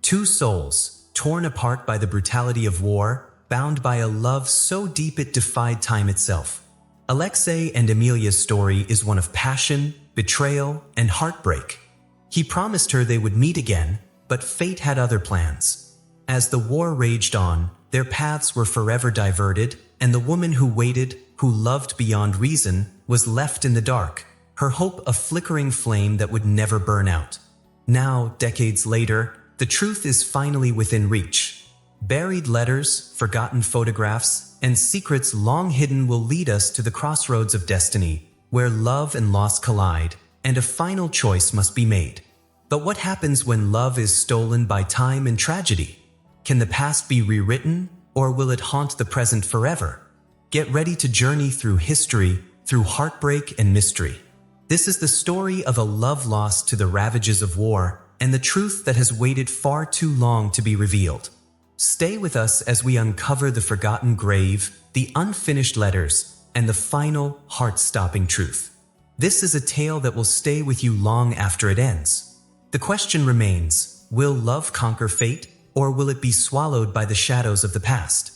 Two souls, torn apart by the brutality of war, bound by a love so deep it defied time itself. Alexei and Emilia's story is one of passion, betrayal, and heartbreak. He promised her they would meet again, but fate had other plans. As the war raged on, their paths were forever diverted, and the woman who waited, who loved beyond reason, was left in the dark, her hope a flickering flame that would never burn out. Now, decades later, the truth is finally within reach. Buried letters, forgotten photographs, and secrets long hidden will lead us to the crossroads of destiny, where love and loss collide, and a final choice must be made. But what happens when love is stolen by time and tragedy? Can the past be rewritten, or will it haunt the present forever? Get ready to journey through history, through heartbreak and mystery. This is the story of a love lost to the ravages of war, and the truth that has waited far too long to be revealed. Stay with us as we uncover the forgotten grave, the unfinished letters, and the final, heart-stopping truth. This is a tale that will stay with you long after it ends. The question remains, will love conquer fate, or will it be swallowed by the shadows of the past?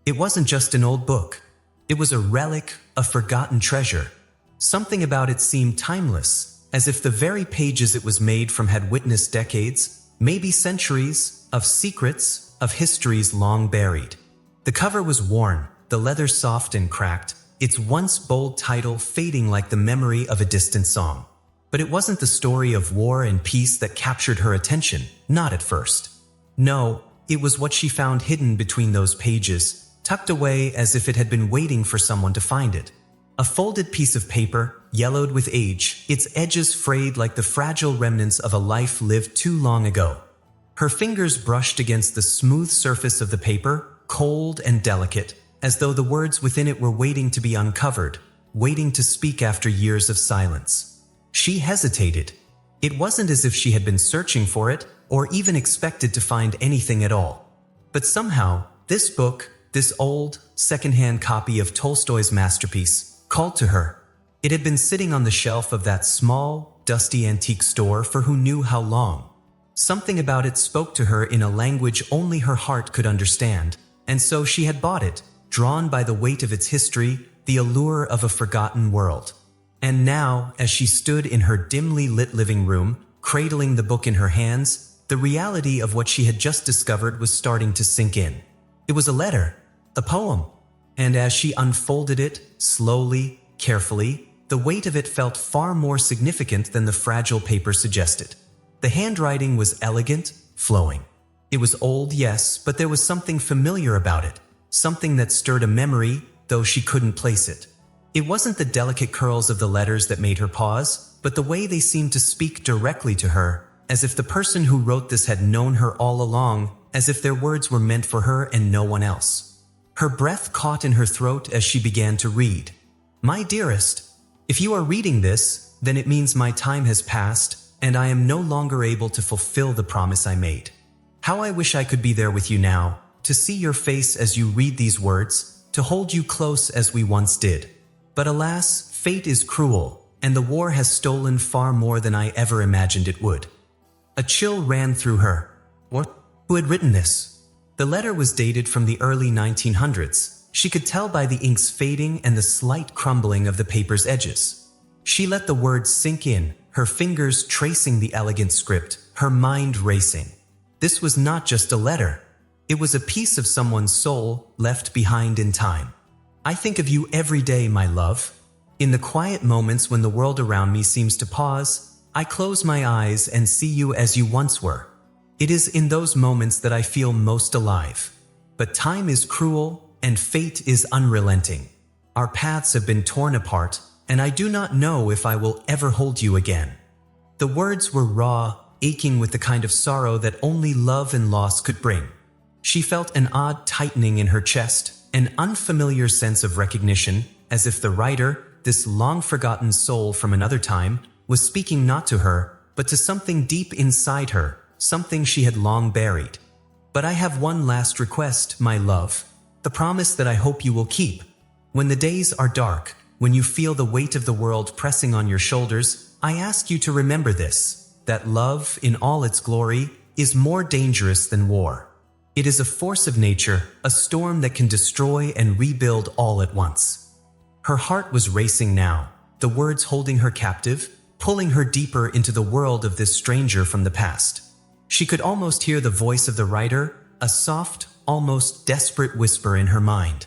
It wasn't just an old book. It was a relic, a forgotten treasure. Something about it seemed timeless, as if the very pages it was made from had witnessed decades, maybe centuries, of secrets, of histories long buried. The cover was worn, the leather soft and cracked, its once bold title fading like the memory of a distant song. But it wasn't the story of war and peace that captured her attention, not at first. No, it was what she found hidden between those pages, tucked away as if it had been waiting for someone to find it. A folded piece of paper, yellowed with age, its edges frayed like the fragile remnants of a life lived too long ago. Her fingers brushed against the smooth surface of the paper, cold and delicate, as though the words within it were waiting to be uncovered, waiting to speak after years of silence. She hesitated. It wasn't as if she had been searching for it, or even expected to find anything at all. But somehow, this book, this old, second-hand copy of Tolstoy's masterpiece, called to her. It had been sitting on the shelf of that small, dusty antique store for who knew how long. Something about it spoke to her in a language only her heart could understand, and so she had bought it, drawn by the weight of its history, the allure of a forgotten world. And now, as she stood in her dimly lit living room, cradling the book in her hands, the reality of what she had just discovered was starting to sink in. It was a letter, a poem, and as she unfolded it, slowly, carefully, the weight of it felt far more significant than the fragile paper suggested. The handwriting was elegant, flowing. It was old, yes, but there was something familiar about it, something that stirred a memory, though she couldn't place it. It wasn't the delicate curls of the letters that made her pause, but the way they seemed to speak directly to her, as if the person who wrote this had known her all along, as if their words were meant for her and no one else. Her breath caught in her throat as she began to read. "My dearest, if you are reading this, then it means my time has passed, and I am no longer able to fulfill the promise I made. How I wish I could be there with you now, to see your face as you read these words, to hold you close as we once did. But alas, fate is cruel, and the war has stolen far more than I ever imagined it would." A chill ran through her. What? Who had written this? The letter was dated from the early 1900s. She could tell by the ink's fading and the slight crumbling of the paper's edges. She let the words sink in, her fingers tracing the elegant script, her mind racing. This was not just a letter. It was a piece of someone's soul left behind in time. "I think of you every day, my love. In the quiet moments when the world around me seems to pause, I close my eyes and see you as you once were. It is in those moments that I feel most alive. But time is cruel, and fate is unrelenting. Our paths have been torn apart, and I do not know if I will ever hold you again." The words were raw, aching with the kind of sorrow that only love and loss could bring. She felt an odd tightening in her chest, an unfamiliar sense of recognition, as if the writer, this long-forgotten soul from another time, was speaking not to her, but to something deep inside her, something she had long buried. "But I have one last request, my love, the promise that I hope you will keep. When the days are dark, when you feel the weight of the world pressing on your shoulders, I ask you to remember this. that love, in all its glory, is more dangerous than war. It is a force of nature, a storm that can destroy and rebuild all at once. Her heart was racing now, the words holding her captive, pulling her deeper into the world of this stranger from the past. She could almost hear the voice of the writer, a soft, almost desperate whisper in her mind.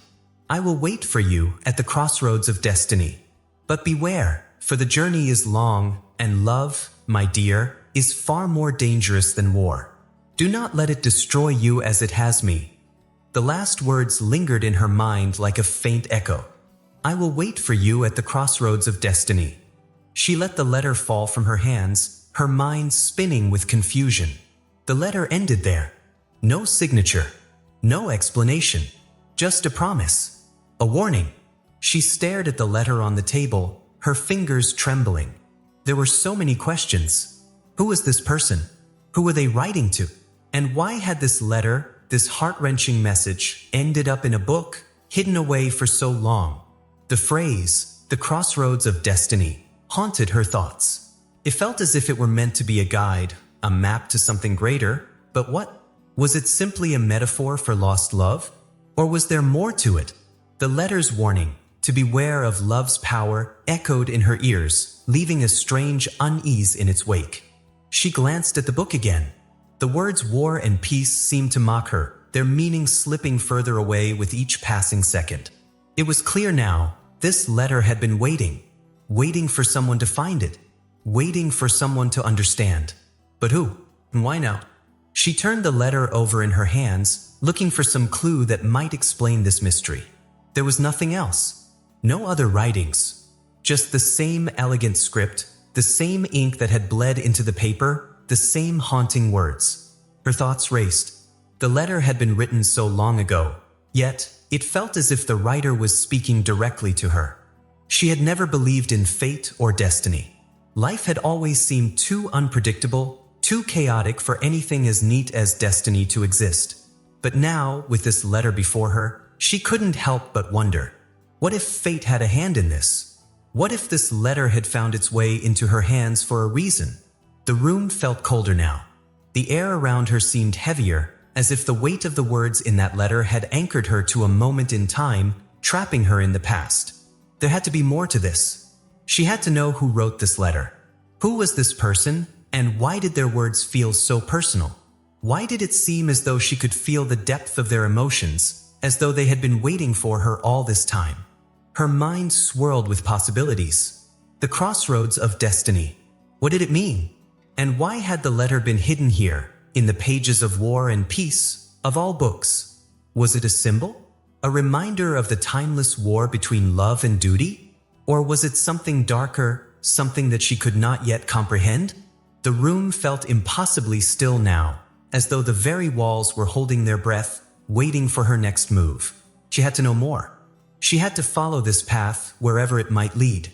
I will wait for you at the crossroads of destiny. But beware, for the journey is long, and love, my dear, is far more dangerous than war. Do not let it destroy you as it has me. The last words lingered in her mind like a faint echo. I will wait for you at the crossroads of destiny. She let the letter fall from her hands, her mind spinning with confusion. The letter ended there. No signature, no explanation, just a promise, a warning. She stared at the letter on the table, her fingers trembling. There were so many questions. Who was this person? Who were they writing to? And why had this letter, this heart-wrenching message, ended up in a book, hidden away for so long? The phrase, the crossroads of destiny, haunted her thoughts. It felt as if it were meant to be a guide, a map to something greater, but what? Was it simply a metaphor for lost love? Or was there more to it? The letter's warning, to beware of love's power, echoed in her ears, leaving a strange unease in its wake. She glanced at the book again. The words war and peace seemed to mock her, their meaning slipping further away with each passing second. It was clear now, this letter had been waiting for someone to find it, waiting for someone to understand. But who? And why now? She turned the letter over in her hands, looking for some clue that might explain this mystery. There was nothing else. No other writings. Just the same elegant script, the same ink that had bled into the paper, the same haunting words. Her thoughts raced. The letter had been written so long ago, yet it felt as if the writer was speaking directly to her. She had never believed in fate or destiny. Life had always seemed too unpredictable, too chaotic for anything as neat as destiny to exist. But now, with this letter before her, she couldn't help but wonder. What if fate had a hand in this? What if this letter had found its way into her hands for a reason? The room felt colder now. The air around her seemed heavier, as if the weight of the words in that letter had anchored her to a moment in time, trapping her in the past. There had to be more to this. She had to know who wrote this letter. Who was this person, and why did their words feel so personal? Why did it seem as though she could feel the depth of their emotions, as though they had been waiting for her all this time? Her mind swirled with possibilities. The crossroads of destiny. What did it mean? And why had the letter been hidden here, in the pages of War and Peace, of all books? Was it a symbol? A reminder of the timeless war between love and duty? Or was it something darker, something that she could not yet comprehend? The room felt impossibly still now, as though the very walls were holding their breath, waiting for her next move. She had to know more. She had to follow this path wherever it might lead.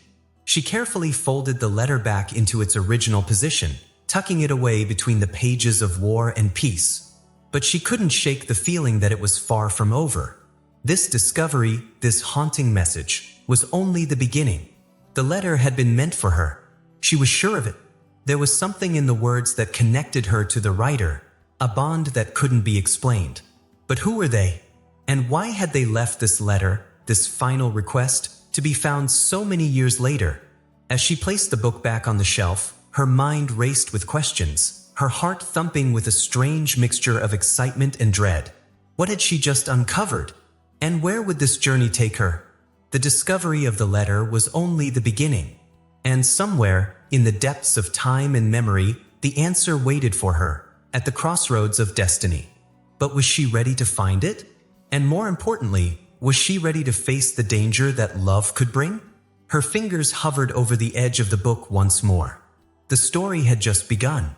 She carefully folded the letter back into its original position, tucking it away between the pages of War and Peace. But she couldn't shake the feeling that it was far from over. This discovery, this haunting message, was only the beginning. The letter had been meant for her. She was sure of it. There was something in the words that connected her to the writer, a bond that couldn't be explained. But who were they? And why had they left this letter, this final request, to be found so many years later? As she placed the book back on the shelf, her mind raced with questions, her heart thumping with a strange mixture of excitement and dread. What had she just uncovered? And where would this journey take her? The discovery of the letter was only the beginning. And somewhere, in the depths of time and memory, the answer waited for her, at the crossroads of destiny. But was she ready to find it? And more importantly, was she ready to face the danger that love could bring? Her fingers hovered over the edge of the book once more. The story had just begun.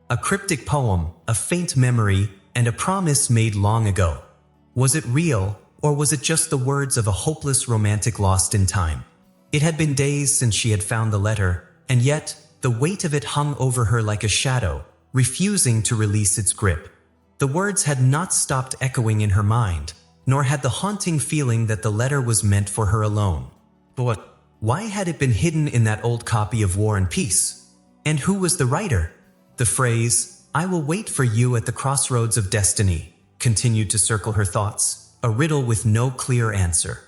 A cryptic poem, a faint memory, and a promise made long ago. Was it real, or was it just the words of a hopeless romantic lost in time? It had been days since she had found the letter, and yet the weight of it hung over her like a shadow, refusing to release its grip. The words had not stopped echoing in her mind, nor had the haunting feeling that the letter was meant for her alone. But why had it been hidden in that old copy of War and Peace? And who was the writer? The phrase, "I will wait for you at the crossroads of destiny," continued to circle her thoughts, a riddle with no clear answer.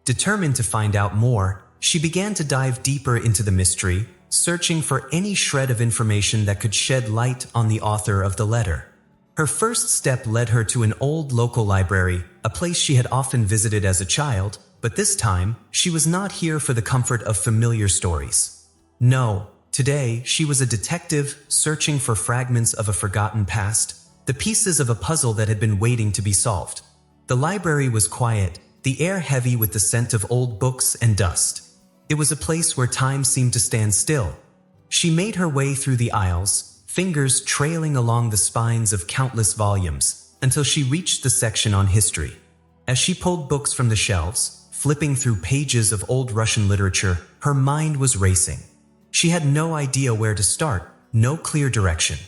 Determined to find out more, she began to dive deeper into the mystery, searching for any shred of information that could shed light on the author of the letter. Her first step led her to an old local library, a place she had often visited as a child, but this time, she was not here for the comfort of familiar stories. No, today she was a detective searching for fragments of a forgotten past, the pieces of a puzzle that had been waiting to be solved. The library was quiet, the air heavy with the scent of old books and dust. It was a place where time seemed to stand still. She made her way through the aisles, fingers trailing along the spines of countless volumes, until she reached the section on history. As she pulled books from the shelves, flipping through pages of old Russian literature, her mind was racing. She had no idea where to start, no clear direction.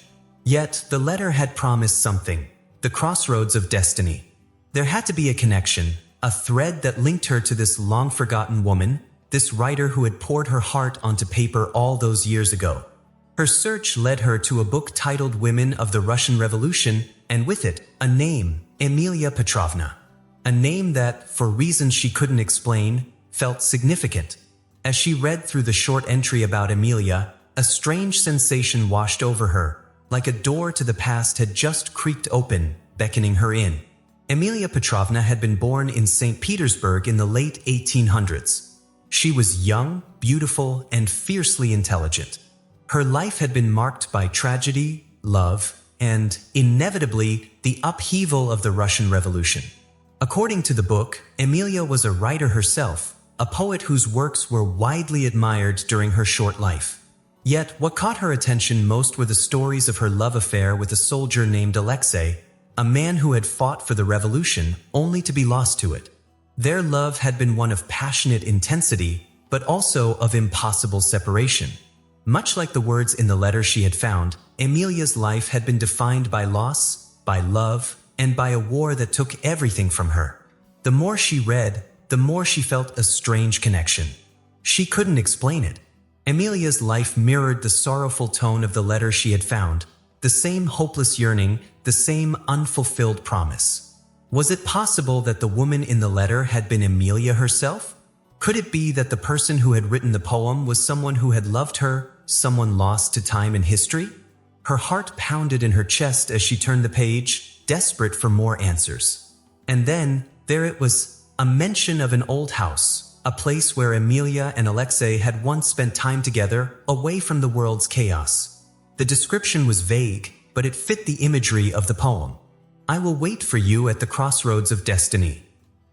Yet, the letter had promised something, the crossroads of destiny. There had to be a connection, a thread that linked her to this long-forgotten woman, this writer who had poured her heart onto paper all those years ago. Her search led her to a book titled Women of the Russian Revolution, and with it, a name, Emilia Petrovna. A name that, for reasons she couldn't explain, felt significant. As she read through the short entry about Emilia, a strange sensation washed over her, like a door to the past had just creaked open, beckoning her in. Emilia Petrovna had been born in St. Petersburg in the late 1800s. She was young, beautiful, and fiercely intelligent. Her life had been marked by tragedy, love, and, inevitably, the upheaval of the Russian Revolution. According to the book, Emilia was a writer herself, a poet whose works were widely admired during her short life. Yet, what caught her attention most were the stories of her love affair with a soldier named Alexei, a man who had fought for the revolution only to be lost to it. Their love had been one of passionate intensity, but also of impossible separation. Much like the words in the letter she had found, Emilia's life had been defined by loss, by love, and by a war that took everything from her. The more she read, the more she felt a strange connection. She couldn't explain it. Emilia's life mirrored the sorrowful tone of the letter she had found, the same hopeless yearning, the same unfulfilled promise. Was it possible that the woman in the letter had been Emilia herself? Could it be that the person who had written the poem was someone who had loved her, someone lost to time and history? Her heart pounded in her chest as she turned the page, desperate for more answers. And then, there it was, a mention of an old house, a place where Emilia and Alexei had once spent time together, away from the world's chaos. The description was vague, but it fit the imagery of the poem. "I will wait for you at the crossroads of destiny."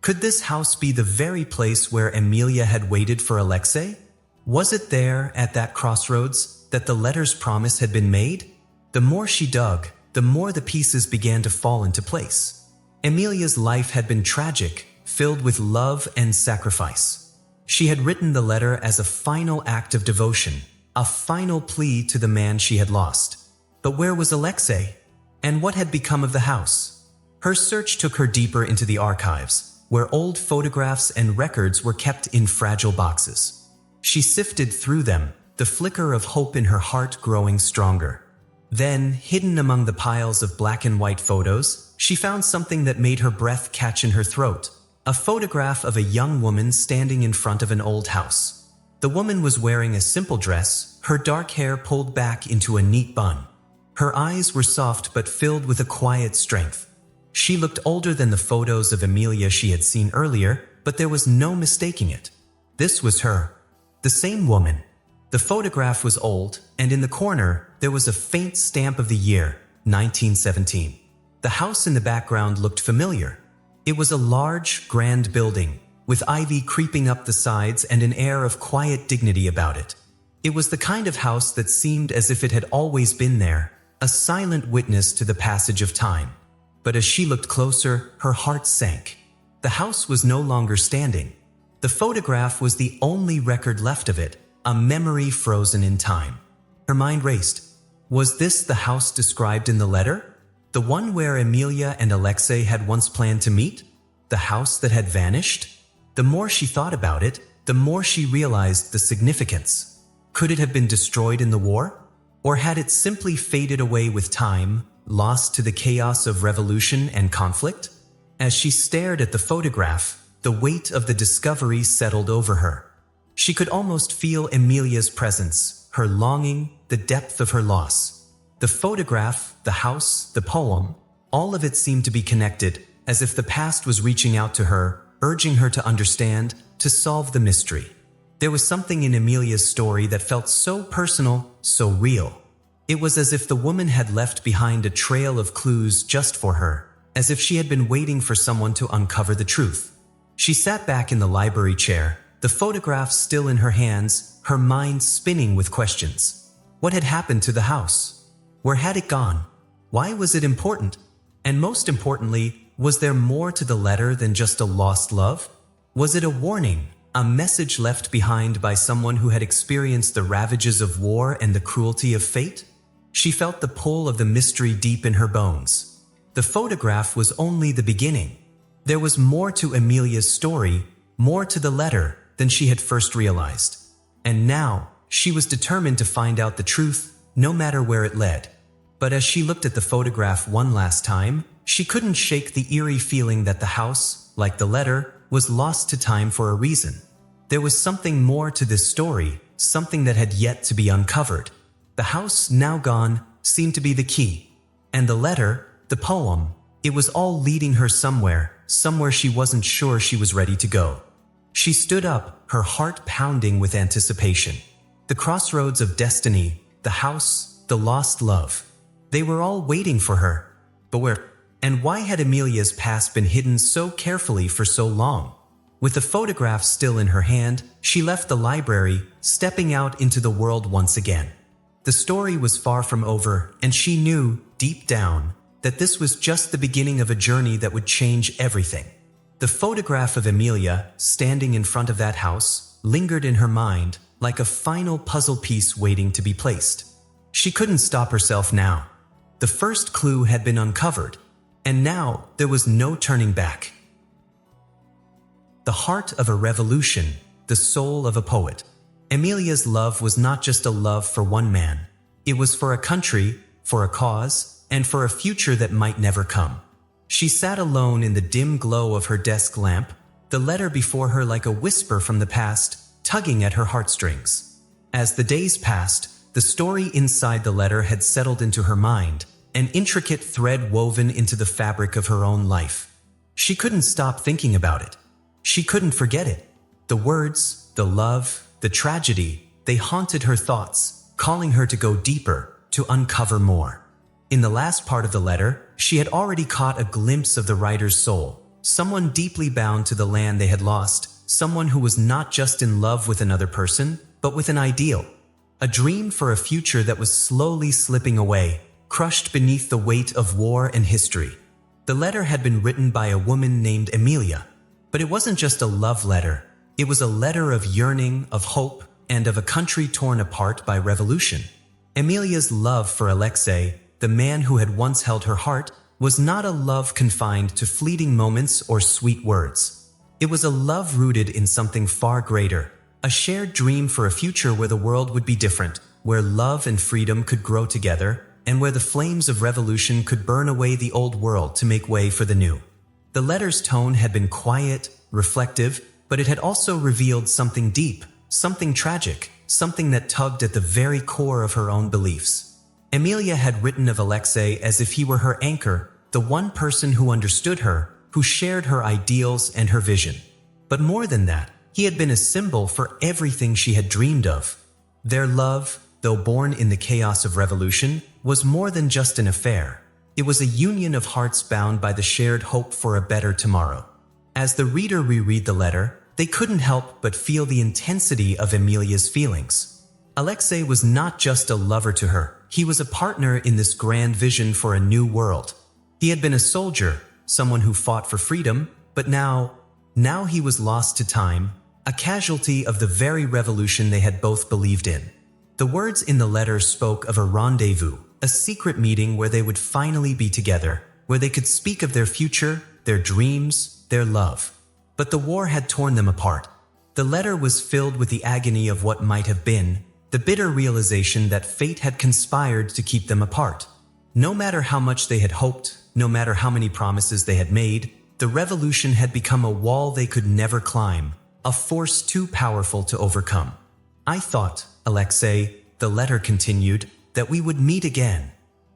Could this house be the very place where Emilia had waited for Alexei? Was it there, at that crossroads, that the letter's promise had been made? The more she dug, the more the pieces began to fall into place. Emilia's life had been tragic, filled with love and sacrifice. She had written the letter as a final act of devotion, a final plea to the man she had lost. But where was Alexei? And what had become of the house? Her search took her deeper into the archives, where old photographs and records were kept in fragile boxes. She sifted through them, the flicker of hope in her heart growing stronger. Then, hidden among the piles of black and white photos, she found something that made her breath catch in her throat. A photograph of a young woman standing in front of an old house. The woman was wearing a simple dress, her dark hair pulled back into a neat bun. Her eyes were soft but filled with a quiet strength. She looked older than the photos of Emilia she had seen earlier, but there was no mistaking it. This was her. The same woman. The photograph was old, and in the corner, there was a faint stamp of the year, 1917. The house in the background looked familiar. It was a large, grand building, with ivy creeping up the sides and an air of quiet dignity about it. It was the kind of house that seemed as if it had always been there, a silent witness to the passage of time. But as she looked closer, her heart sank. The house was no longer standing. The photograph was the only record left of it, a memory frozen in time. Her mind raced. Was this the house described in the letter? The one where Emilia and Alexei had once planned to meet? The house that had vanished? The more she thought about it, the more she realized the significance. Could it have been destroyed in the war? Or had it simply faded away with time, lost to the chaos of revolution and conflict? As she stared at the photograph, the weight of the discovery settled over her. She could almost feel Emilia's presence, her longing, the depth of her loss. The photograph, the house, the poem, all of it seemed to be connected, as if the past was reaching out to her, urging her to understand, to solve the mystery. There was something in Emilia's story that felt so personal, so real. It was as if the woman had left behind a trail of clues just for her, as if she had been waiting for someone to uncover the truth. She sat back in the library chair, the photograph still in her hands, her mind spinning with questions. What had happened to the house? Where had it gone? Why was it important? And most importantly, was there more to the letter than just a lost love? Was it a warning, a message left behind by someone who had experienced the ravages of war and the cruelty of fate? She felt the pull of the mystery deep in her bones. The photograph was only the beginning. There was more to Emilia's story, more to the letter than she had first realized. And now, she was determined to find out the truth, no matter where it led. But as she looked at the photograph one last time, she couldn't shake the eerie feeling that the house, like the letter, was lost to time for a reason. There was something more to this story, something that had yet to be uncovered. The house, now gone, seemed to be the key. And the letter, the poem, it was all leading her somewhere she wasn't sure she was ready to go. She stood up, her heart pounding with anticipation. The crossroads of destiny, the house, the lost love. They were all waiting for her. But where? And why had Emilia's past been hidden so carefully for so long? With the photograph still in her hand, she left the library, stepping out into the world once again. The story was far from over, and she knew, deep down, that this was just the beginning of a journey that would change everything. The photograph of Emilia, standing in front of that house, lingered in her mind like a final puzzle piece waiting to be placed. She couldn't stop herself now. The first clue had been uncovered, and now there was no turning back. The heart of a revolution, the soul of a poet. Emilia's love was not just a love for one man. It was for a country, for a cause, and for a future that might never come. She sat alone in the dim glow of her desk lamp, the letter before her like a whisper from the past, tugging at her heartstrings. As the days passed, the story inside the letter had settled into her mind, an intricate thread woven into the fabric of her own life. She couldn't stop thinking about it. She couldn't forget it. The words, the love, the tragedy, they haunted her thoughts, calling her to go deeper, to uncover more. In the last part of the letter, she had already caught a glimpse of the writer's soul, someone deeply bound to the land they had lost, someone who was not just in love with another person, but with an ideal. A dream for a future that was slowly slipping away, crushed beneath the weight of war and history. The letter had been written by a woman named Emilia. But it wasn't just a love letter. It was a letter of yearning, of hope, and of a country torn apart by revolution. Emilia's love for Alexei, the man who had once held her heart, was not a love confined to fleeting moments or sweet words. It was a love rooted in something far greater, a shared dream for a future where the world would be different, where love and freedom could grow together, and where the flames of revolution could burn away the old world to make way for the new. The letter's tone had been quiet, reflective, but it had also revealed something deep, something tragic, something that tugged at the very core of her own beliefs. Emilia had written of Alexei as if he were her anchor, the one person who understood her, who shared her ideals and her vision. But more than that, he had been a symbol for everything she had dreamed of. Their love, though born in the chaos of revolution, was more than just an affair. It was a union of hearts bound by the shared hope for a better tomorrow. As the reader reread the letter, they couldn't help but feel the intensity of Emilia's feelings. Alexei was not just a lover to her, he was a partner in this grand vision for a new world. He had been a soldier, someone who fought for freedom, but now he was lost to time, a casualty of the very revolution they had both believed in. The words in the letter spoke of a rendezvous, a secret meeting where they would finally be together, where they could speak of their future, their dreams, their love. But the war had torn them apart. The letter was filled with the agony of what might have been, the bitter realization that fate had conspired to keep them apart. No matter how much they had hoped, no matter how many promises they had made, the revolution had become a wall they could never climb, a force too powerful to overcome. I thought, Alexei, the letter continued, that we would meet again.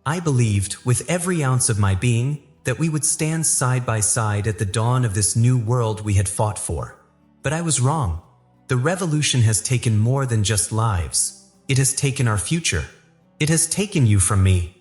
I believed, with every ounce of my being, that we would stand side by side at the dawn of this new world we had fought for. But I was wrong. The revolution has taken more than just lives. It has taken our future. It has taken you from me.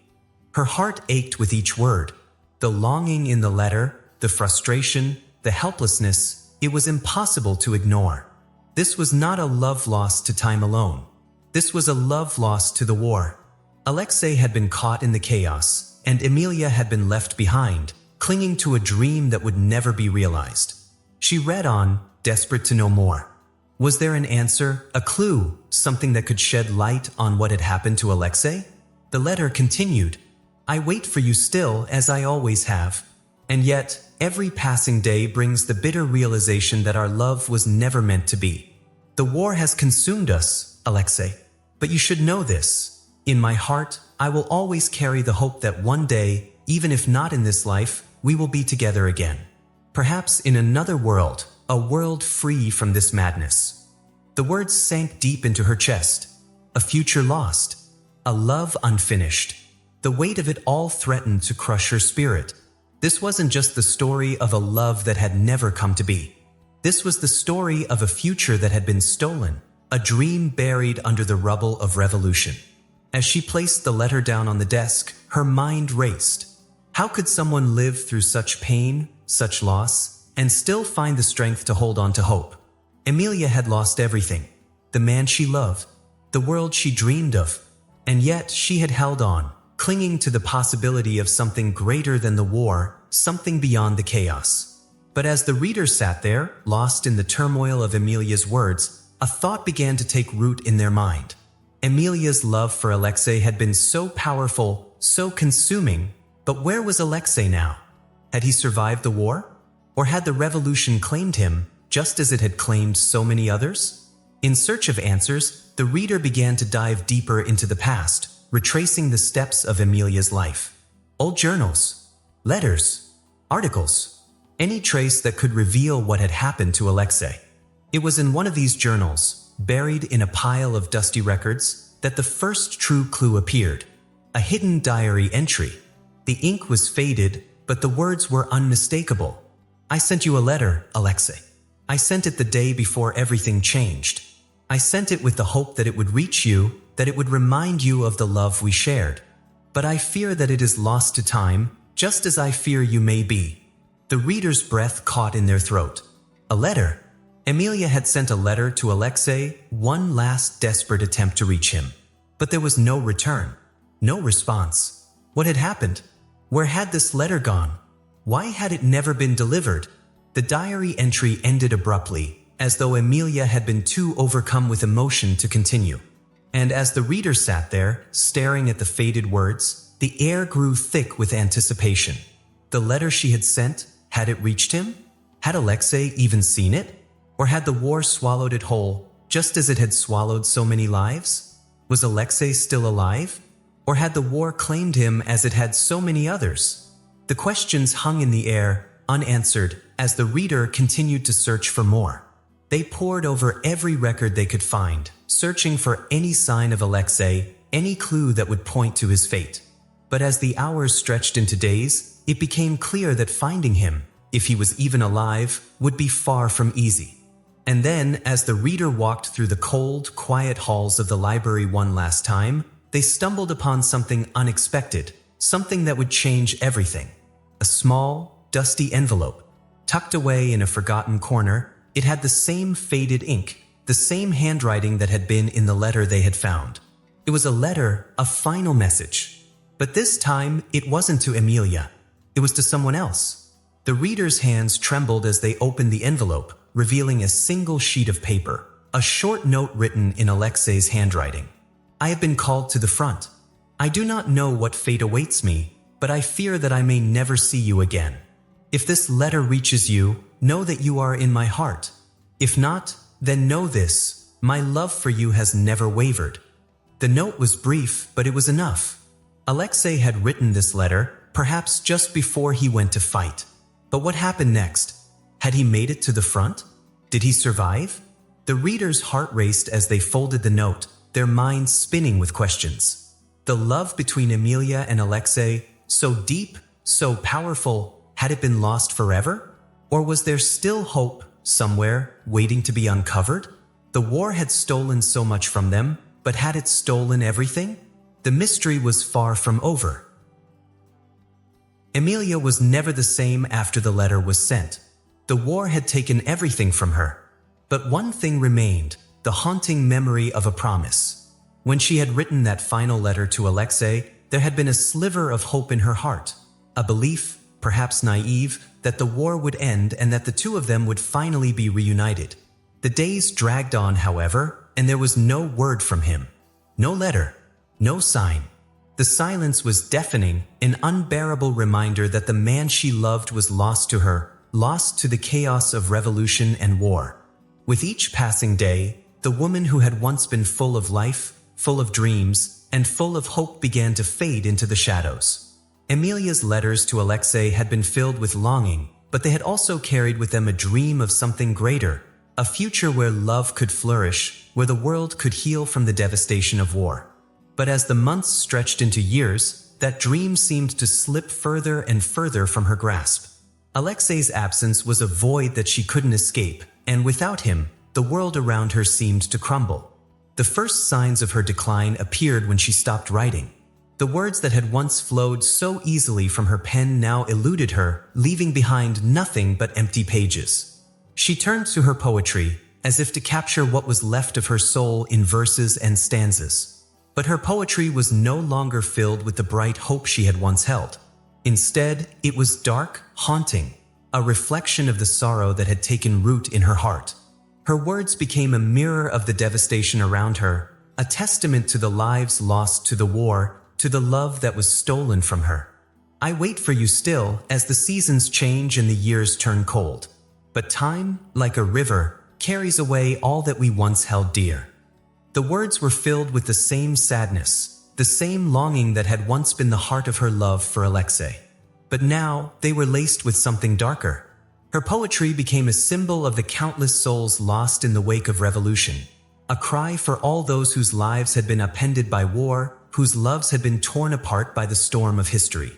Her heart ached with each word. The longing in the letter, the frustration, the helplessness, it was impossible to ignore. This was not a love lost to time alone. This was a love lost to the war. Alexei had been caught in the chaos, and Emilia had been left behind, clinging to a dream that would never be realized. She read on, desperate to know more. Was there an answer, a clue, something that could shed light on what had happened to Alexei? The letter continued, I wait for you still, as I always have. And yet, every passing day brings the bitter realization that our love was never meant to be. The war has consumed us, Alexei. But you should know this. In my heart, I will always carry the hope that one day, even if not in this life, we will be together again. Perhaps in another world, a world free from this madness. The words sank deep into her chest. A future lost. A love unfinished. The weight of it all threatened to crush her spirit. This wasn't just the story of a love that had never come to be. This was the story of a future that had been stolen, a dream buried under the rubble of revolution. As she placed the letter down on the desk, her mind raced. How could someone live through such pain, such loss, and still find the strength to hold on to hope? Emilia had lost everything. The man she loved, the world she dreamed of. And yet she had held on, clinging to the possibility of something greater than the war, something beyond the chaos. But as the reader sat there, lost in the turmoil of Emilia's words, a thought began to take root in their mind. Emilia's love for Alexei had been so powerful, so consuming, but where was Alexei now? Had he survived the war? Or had the revolution claimed him, just as it had claimed so many others? In search of answers, the reader began to dive deeper into the past, retracing the steps of Emilia's life. Old journals, letters, articles, any trace that could reveal what had happened to Alexei. It was in one of these journals, buried in a pile of dusty records, that the first true clue appeared. A hidden diary entry. The ink was faded, but the words were unmistakable. I sent you a letter, Alexei. I sent it the day before everything changed. I sent it with the hope that it would reach you, that it would remind you of the love we shared. But I fear that it is lost to time, just as I fear you may be. The reader's breath caught in their throat. A letter. Emilia had sent a letter to Alexei, one last desperate attempt to reach him. But there was no return, no response. What had happened? Where had this letter gone? Why had it never been delivered? The diary entry ended abruptly, as though Emilia had been too overcome with emotion to continue. And as the reader sat there, staring at the faded words, the air grew thick with anticipation. The letter she had sent, had it reached him? Had Alexei even seen it? Or had the war swallowed it whole, just as it had swallowed so many lives? Was Alexei still alive? Or had the war claimed him as it had so many others? The questions hung in the air, unanswered, as the reader continued to search for more. They pored over every record they could find, searching for any sign of Alexei, any clue that would point to his fate. But as the hours stretched into days, it became clear that finding him, if he was even alive, would be far from easy. And then, as the reader walked through the cold, quiet halls of the library one last time, they stumbled upon something unexpected, something that would change everything. A small, dusty envelope. Tucked away in a forgotten corner, it had the same faded ink, the same handwriting that had been in the letter they had found. It was a letter, a final message. But this time, it wasn't to Emilia. It was to someone else. The reader's hands trembled as they opened the envelope, revealing a single sheet of paper, a short note written in Alexei's handwriting. I have been called to the front. I do not know what fate awaits me, but I fear that I may never see you again. If this letter reaches you, know that you are in my heart. If not, then know this, my love for you has never wavered. The note was brief, but it was enough. Alexei had written this letter, perhaps just before he went to fight. But what happened next? Had he made it to the front? Did he survive? The reader's heart raced as they folded the note, their minds spinning with questions. The love between Emilia and Alexei, so deep, so powerful, had it been lost forever? Or was there still hope, somewhere, waiting to be uncovered? The war had stolen so much from them, but had it stolen everything? The mystery was far from over. Emilia was never the same after the letter was sent. The war had taken everything from her. But one thing remained, the haunting memory of a promise. When she had written that final letter to Alexei, there had been a sliver of hope in her heart, a belief, perhaps naive, that the war would end and that the two of them would finally be reunited. The days dragged on, however, and there was no word from him. No letter, no sign. The silence was deafening, an unbearable reminder that the man she loved was lost to her, lost to the chaos of revolution and war. With each passing day, the woman who had once been full of life, full of dreams, and full of hope began to fade into the shadows. Emilia's letters to Alexei had been filled with longing, but they had also carried with them a dream of something greater, a future where love could flourish, where the world could heal from the devastation of war. But as the months stretched into years, that dream seemed to slip further and further from her grasp. Alexei's absence was a void that she couldn't escape, and without him, the world around her seemed to crumble. The first signs of her decline appeared when she stopped writing. The words that had once flowed so easily from her pen now eluded her, leaving behind nothing but empty pages. She turned to her poetry, as if to capture what was left of her soul in verses and stanzas. But her poetry was no longer filled with the bright hope she had once held. Instead, it was dark, haunting, a reflection of the sorrow that had taken root in her heart. Her words became a mirror of the devastation around her, a testament to the lives lost to the war, to the love that was stolen from her. I wait for you still, as the seasons change and the years turn cold. But time, like a river, carries away all that we once held dear. The words were filled with the same sadness, the same longing that had once been the heart of her love for Alexei. But now, they were laced with something darker. Her poetry became a symbol of the countless souls lost in the wake of revolution, a cry for all those whose lives had been upended by war, whose loves had been torn apart by the storm of history.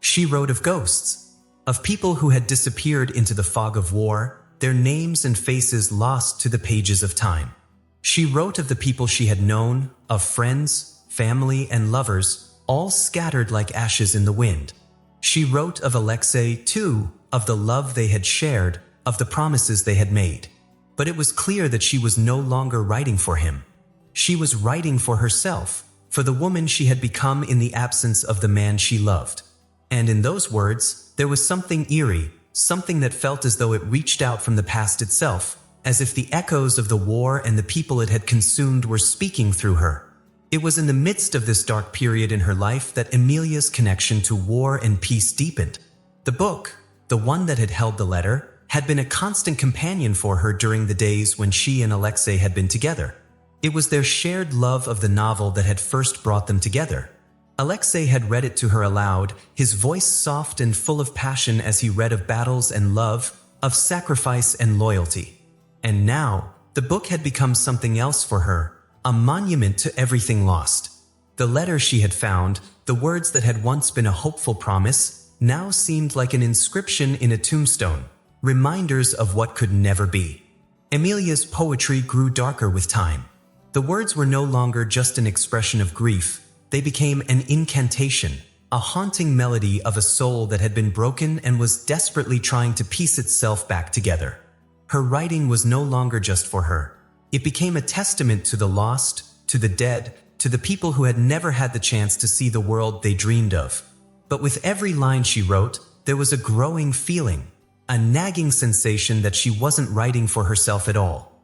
She wrote of ghosts, of people who had disappeared into the fog of war, their names and faces lost to the pages of time. She wrote of the people she had known, of friends, family, and lovers, all scattered like ashes in the wind. She wrote of Alexei, too, of the love they had shared, of the promises they had made. But it was clear that she was no longer writing for him. She was writing for herself, for the woman she had become in the absence of the man she loved. And in those words, there was something eerie, something that felt as though it reached out from the past itself, as if the echoes of the war and the people it had consumed were speaking through her. It was in the midst of this dark period in her life that Emilia's connection to war and peace deepened. The book, the one that had held the letter, had been a constant companion for her during the days when she and Alexei had been together. It was their shared love of the novel that had first brought them together. Alexei had read it to her aloud, his voice soft and full of passion as he read of battles and love, of sacrifice and loyalty. And now, the book had become something else for her, a monument to everything lost. The letter she had found, the words that had once been a hopeful promise, now seemed like an inscription in a tombstone, reminders of what could never be. Emilia's poetry grew darker with time. The words were no longer just an expression of grief, they became an incantation, a haunting melody of a soul that had been broken and was desperately trying to piece itself back together. Her writing was no longer just for her. It became a testament to the lost, to the dead, to the people who had never had the chance to see the world they dreamed of. But with every line she wrote, there was a growing feeling, a nagging sensation that she wasn't writing for herself at all.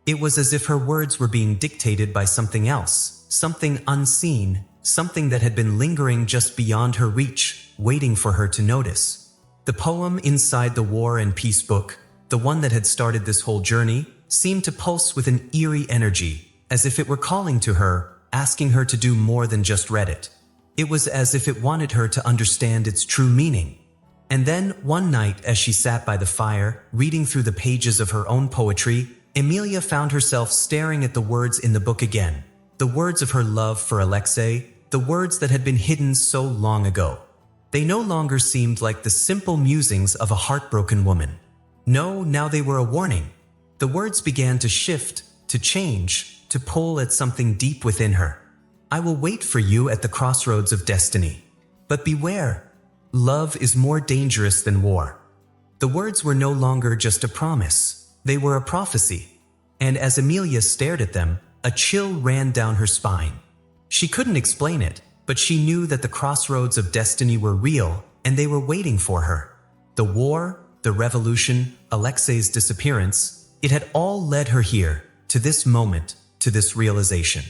It was as if her words were being dictated by something else, something unseen, something that had been lingering just beyond her reach, waiting for her to notice. The poem inside the War and Peace book, the one that had started this whole journey, seemed to pulse with an eerie energy, as if it were calling to her, asking her to do more than just read it. It was as if it wanted her to understand its true meaning. And then, one night, as she sat by the fire, reading through the pages of her own poetry, Emilia found herself staring at the words in the book again. The words of her love for Alexei, the words that had been hidden so long ago. They no longer seemed like the simple musings of a heartbroken woman. No, now they were a warning. The words began to shift, to change, to pull at something deep within her. I will wait for you at the crossroads of destiny. But beware, love is more dangerous than war. The words were no longer just a promise, they were a prophecy. And as Emilia stared at them, a chill ran down her spine. She couldn't explain it, but she knew that the crossroads of destiny were real, and they were waiting for her. The war, the revolution, Alexei's disappearance, it had all led her here, to this moment, to this realization.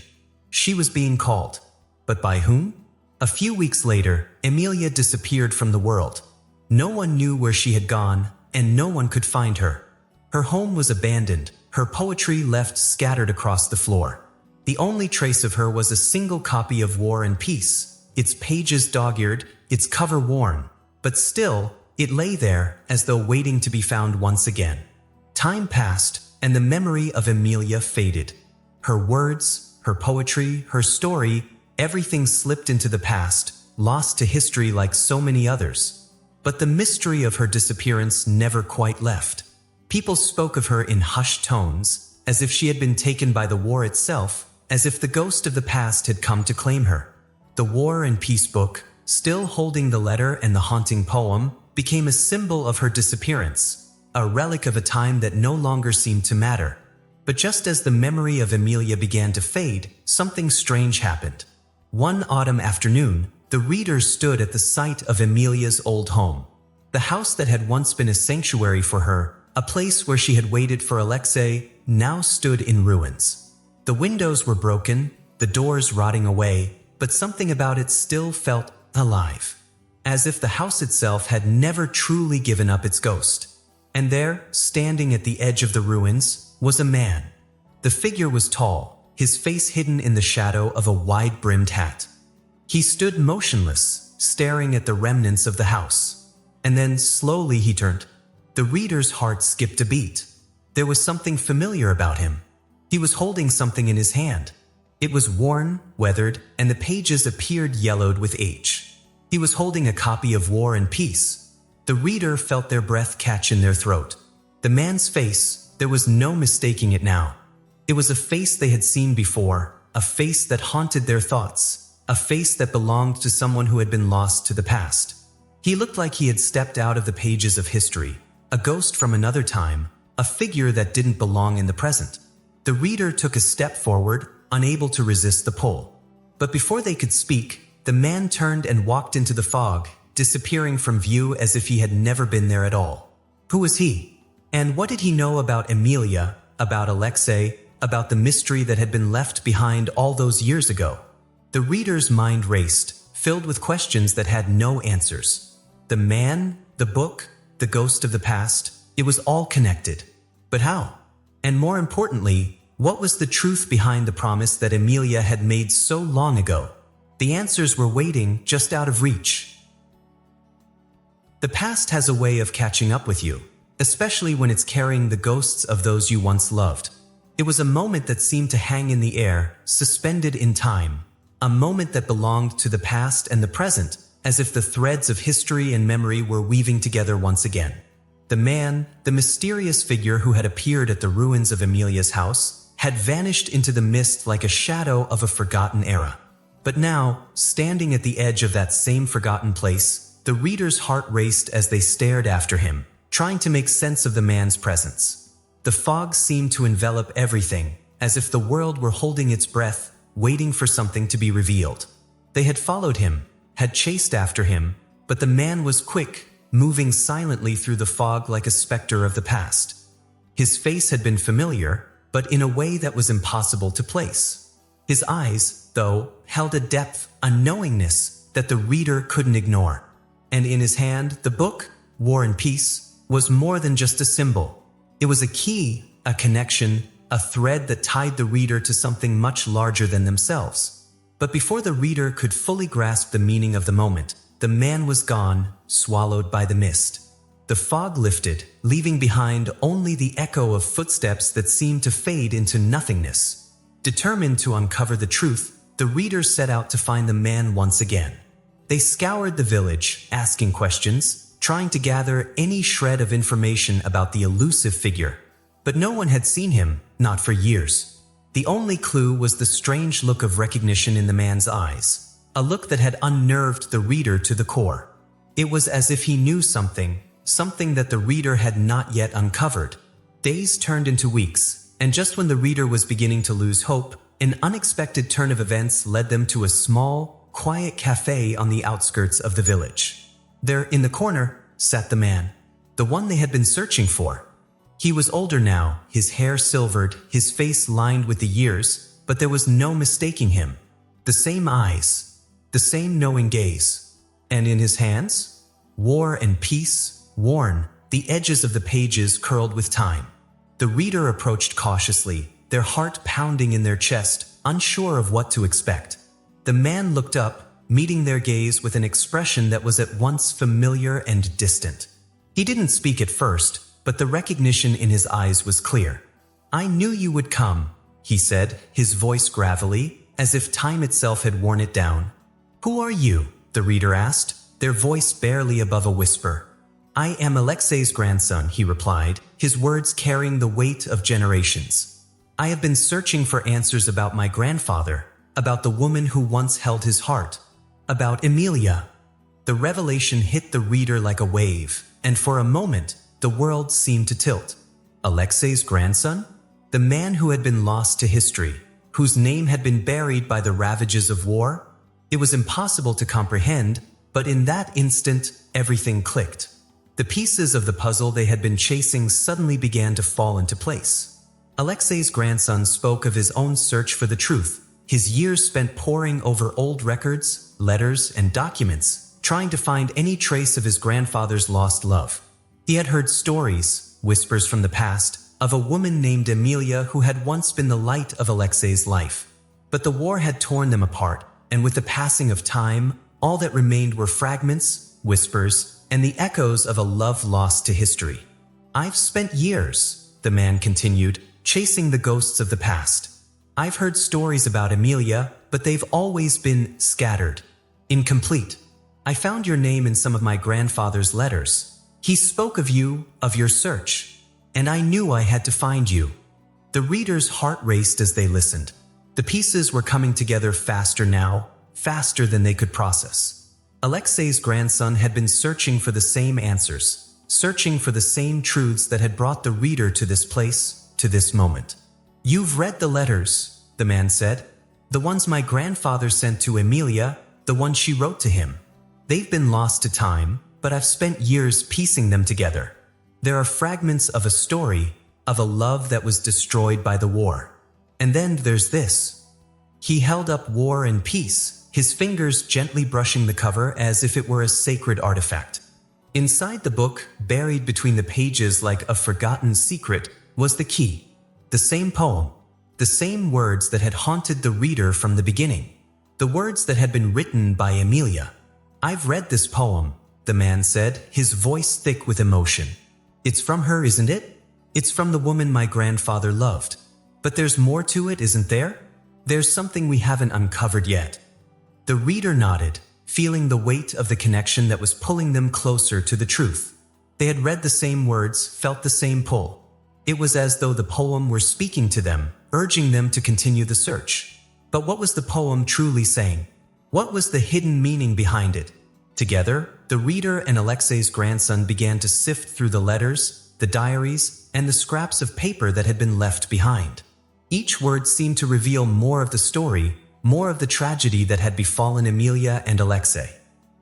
She was being called. But by whom? A few weeks later, Emilia disappeared from the world. No one knew where she had gone, and no one could find her. Her home was abandoned, her poetry left scattered across the floor. The only trace of her was a single copy of War and Peace, its pages dog-eared, its cover worn. But still, it lay there, as though waiting to be found once again. Time passed, and the memory of Emilia faded. Her words, her poetry, her story, everything slipped into the past, lost to history like so many others. But the mystery of her disappearance never quite left. People spoke of her in hushed tones, as if she had been taken by the war itself, as if the ghost of the past had come to claim her. The War and Peace book, still holding the letter and the haunting poem, became a symbol of her disappearance, a relic of a time that no longer seemed to matter. But just as the memory of Emilia began to fade, something strange happened. One autumn afternoon, the reader stood at the site of Emilia's old home. The house that had once been a sanctuary for her, a place where she had waited for Alexei, now stood in ruins. The windows were broken, the doors rotting away, but something about it still felt alive. As if the house itself had never truly given up its ghost. And there, standing at the edge of the ruins, was a man. The figure was tall, his face hidden in the shadow of a wide-brimmed hat. He stood motionless, staring at the remnants of the house. And then slowly he turned. The reader's heart skipped a beat. There was something familiar about him. He was holding something in his hand. It was worn, weathered, and the pages appeared yellowed with age. He was holding a copy of War and Peace. The reader felt their breath catch in their throat. The man's face, there was no mistaking it now. It was a face they had seen before, a face that haunted their thoughts, a face that belonged to someone who had been lost to the past. He looked like he had stepped out of the pages of history, a ghost from another time, a figure that didn't belong in the present. The reader took a step forward, unable to resist the pull. But before they could speak, the man turned and walked into the fog, disappearing from view as if he had never been there at all. Who was he? And what did he know about Emilia, about Alexei, about the mystery that had been left behind all those years ago? The reader's mind raced, filled with questions that had no answers. The man, the book, the ghost of the past, it was all connected. But how? And more importantly, what was the truth behind the promise that Emilia had made so long ago? The answers were waiting just out of reach. The past has a way of catching up with you, especially when it's carrying the ghosts of those you once loved. It was a moment that seemed to hang in the air, suspended in time. A moment that belonged to the past and the present, as if the threads of history and memory were weaving together once again. The man, the mysterious figure who had appeared at the ruins of Emilia's house, had vanished into the mist like a shadow of a forgotten era. But now, standing at the edge of that same forgotten place, the reader's heart raced as they stared after him, trying to make sense of the man's presence. The fog seemed to envelop everything, as if the world were holding its breath, waiting for something to be revealed. They had followed him, had chased after him, but the man was quick, moving silently through the fog like a specter of the past. His face had been familiar, but in a way that was impossible to place. His eyes, though, held a depth, a knowingness that the reader couldn't ignore. And in his hand, the book, War and Peace, was more than just a symbol. It was a key, a connection, a thread that tied the reader to something much larger than themselves. But before the reader could fully grasp the meaning of the moment, the man was gone, swallowed by the mist. The fog lifted, leaving behind only the echo of footsteps that seemed to fade into nothingness. Determined to uncover the truth, the reader set out to find the man once again. They scoured the village, asking questions, trying to gather any shred of information about the elusive figure. But no one had seen him, not for years. The only clue was the strange look of recognition in the man's eyes, a look that had unnerved the reader to the core. It was as if he knew something that the reader had not yet uncovered. Days turned into weeks, and just when the reader was beginning to lose hope, an unexpected turn of events led them to a small, quiet cafe on the outskirts of the village. There, in the corner, sat the man, the one they had been searching for. He was older now, his hair silvered, his face lined with the years, but there was no mistaking him. The same eyes, the same knowing gaze. And in his hands? War and peace, worn, the edges of the pages curled with time. The reader approached cautiously, their heart pounding in their chest, unsure of what to expect. The man looked up, meeting their gaze with an expression that was at once familiar and distant. He didn't speak at first, but the recognition in his eyes was clear. "I knew you would come," he said, his voice gravelly, as if time itself had worn it down. "Who are you?" the reader asked, their voice barely above a whisper. "I am Alexei's grandson," he replied, his words carrying the weight of generations. "I have been searching for answers about my grandfather, about the woman who once held his heart, about Emilia." The revelation hit the reader like a wave, and for a moment, the world seemed to tilt. Alexei's grandson? The man who had been lost to history, whose name had been buried by the ravages of war? It was impossible to comprehend, but in that instant, everything clicked. The pieces of the puzzle they had been chasing suddenly began to fall into place. Alexei's grandson spoke of his own search for the truth, his years spent poring over old records, letters, and documents, trying to find any trace of his grandfather's lost love. He had heard stories, whispers from the past, of a woman named Emilia who had once been the light of Alexei's life. But the war had torn them apart, and with the passing of time, all that remained were fragments, whispers, and the echoes of a love lost to history. "I've spent years," the man continued, "chasing the ghosts of the past. I've heard stories about Emilia, but they've always been scattered, incomplete. I found your name in some of my grandfather's letters. He spoke of you, of your search, and I knew I had to find you." The reader's heart raced as they listened. The pieces were coming together faster now, faster than they could process. Alexei's grandson had been searching for the same answers, searching for the same truths that had brought the reader to this place, to this moment. "You've read the letters," the man said. "The ones my grandfather sent to Emilia, the ones she wrote to him. They've been lost to time, but I've spent years piecing them together. There are fragments of a story, of a love that was destroyed by the war. And then there's this." He held up War and Peace, his fingers gently brushing the cover as if it were a sacred artifact. Inside the book, buried between the pages like a forgotten secret, was the key. The same poem, the same words that had haunted the reader from the beginning. The words that had been written by Emilia. "I've read this poem," the man said, his voice thick with emotion. "It's from her, isn't it? It's from the woman my grandfather loved. But there's more to it, isn't there? There's something we haven't uncovered yet." The reader nodded, feeling the weight of the connection that was pulling them closer to the truth. They had read the same words, felt the same pull. It was as though the poem were speaking to them, urging them to continue the search. But what was the poem truly saying? What was the hidden meaning behind it? Together, the reader and Alexei's grandson began to sift through the letters, the diaries, and the scraps of paper that had been left behind. Each word seemed to reveal more of the story, more of the tragedy that had befallen Emilia and Alexei.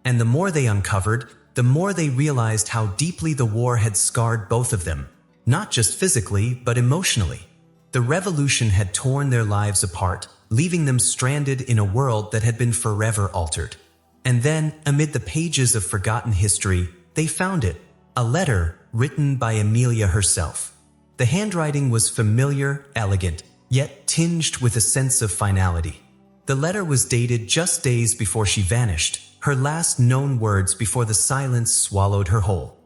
And the more they uncovered, the more they realized how deeply the war had scarred both of them, not just physically, but emotionally. The revolution had torn their lives apart, leaving them stranded in a world that had been forever altered. And then, amid the pages of forgotten history, they found it, a letter written by Emilia herself. The handwriting was familiar, elegant, yet tinged with a sense of finality. The letter was dated just days before she vanished, her last known words before the silence swallowed her whole.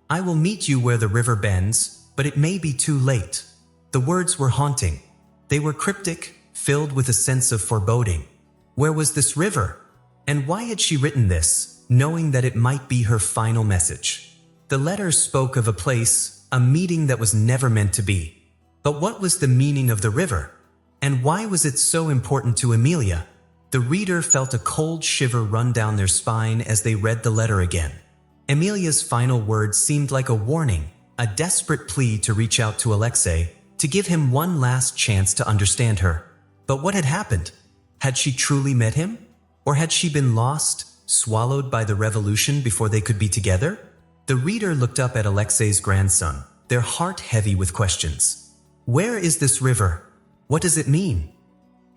"I will meet you where the river bends, but it may be too late." The words were haunting. They were cryptic, filled with a sense of foreboding. Where was this river? And why had she written this, knowing that it might be her final message? The letter spoke of a place, a meeting that was never meant to be. But what was the meaning of the river? And why was it so important to Emilia? The reader felt a cold shiver run down their spine as they read the letter again. Emilia's final words seemed like a warning, a desperate plea to reach out to Alexei, to give him one last chance to understand her. But what had happened? Had she truly met him? Or had she been lost, swallowed by the revolution before they could be together? The reader looked up at Alexei's grandson, their heart heavy with questions. Where is this river? What does it mean?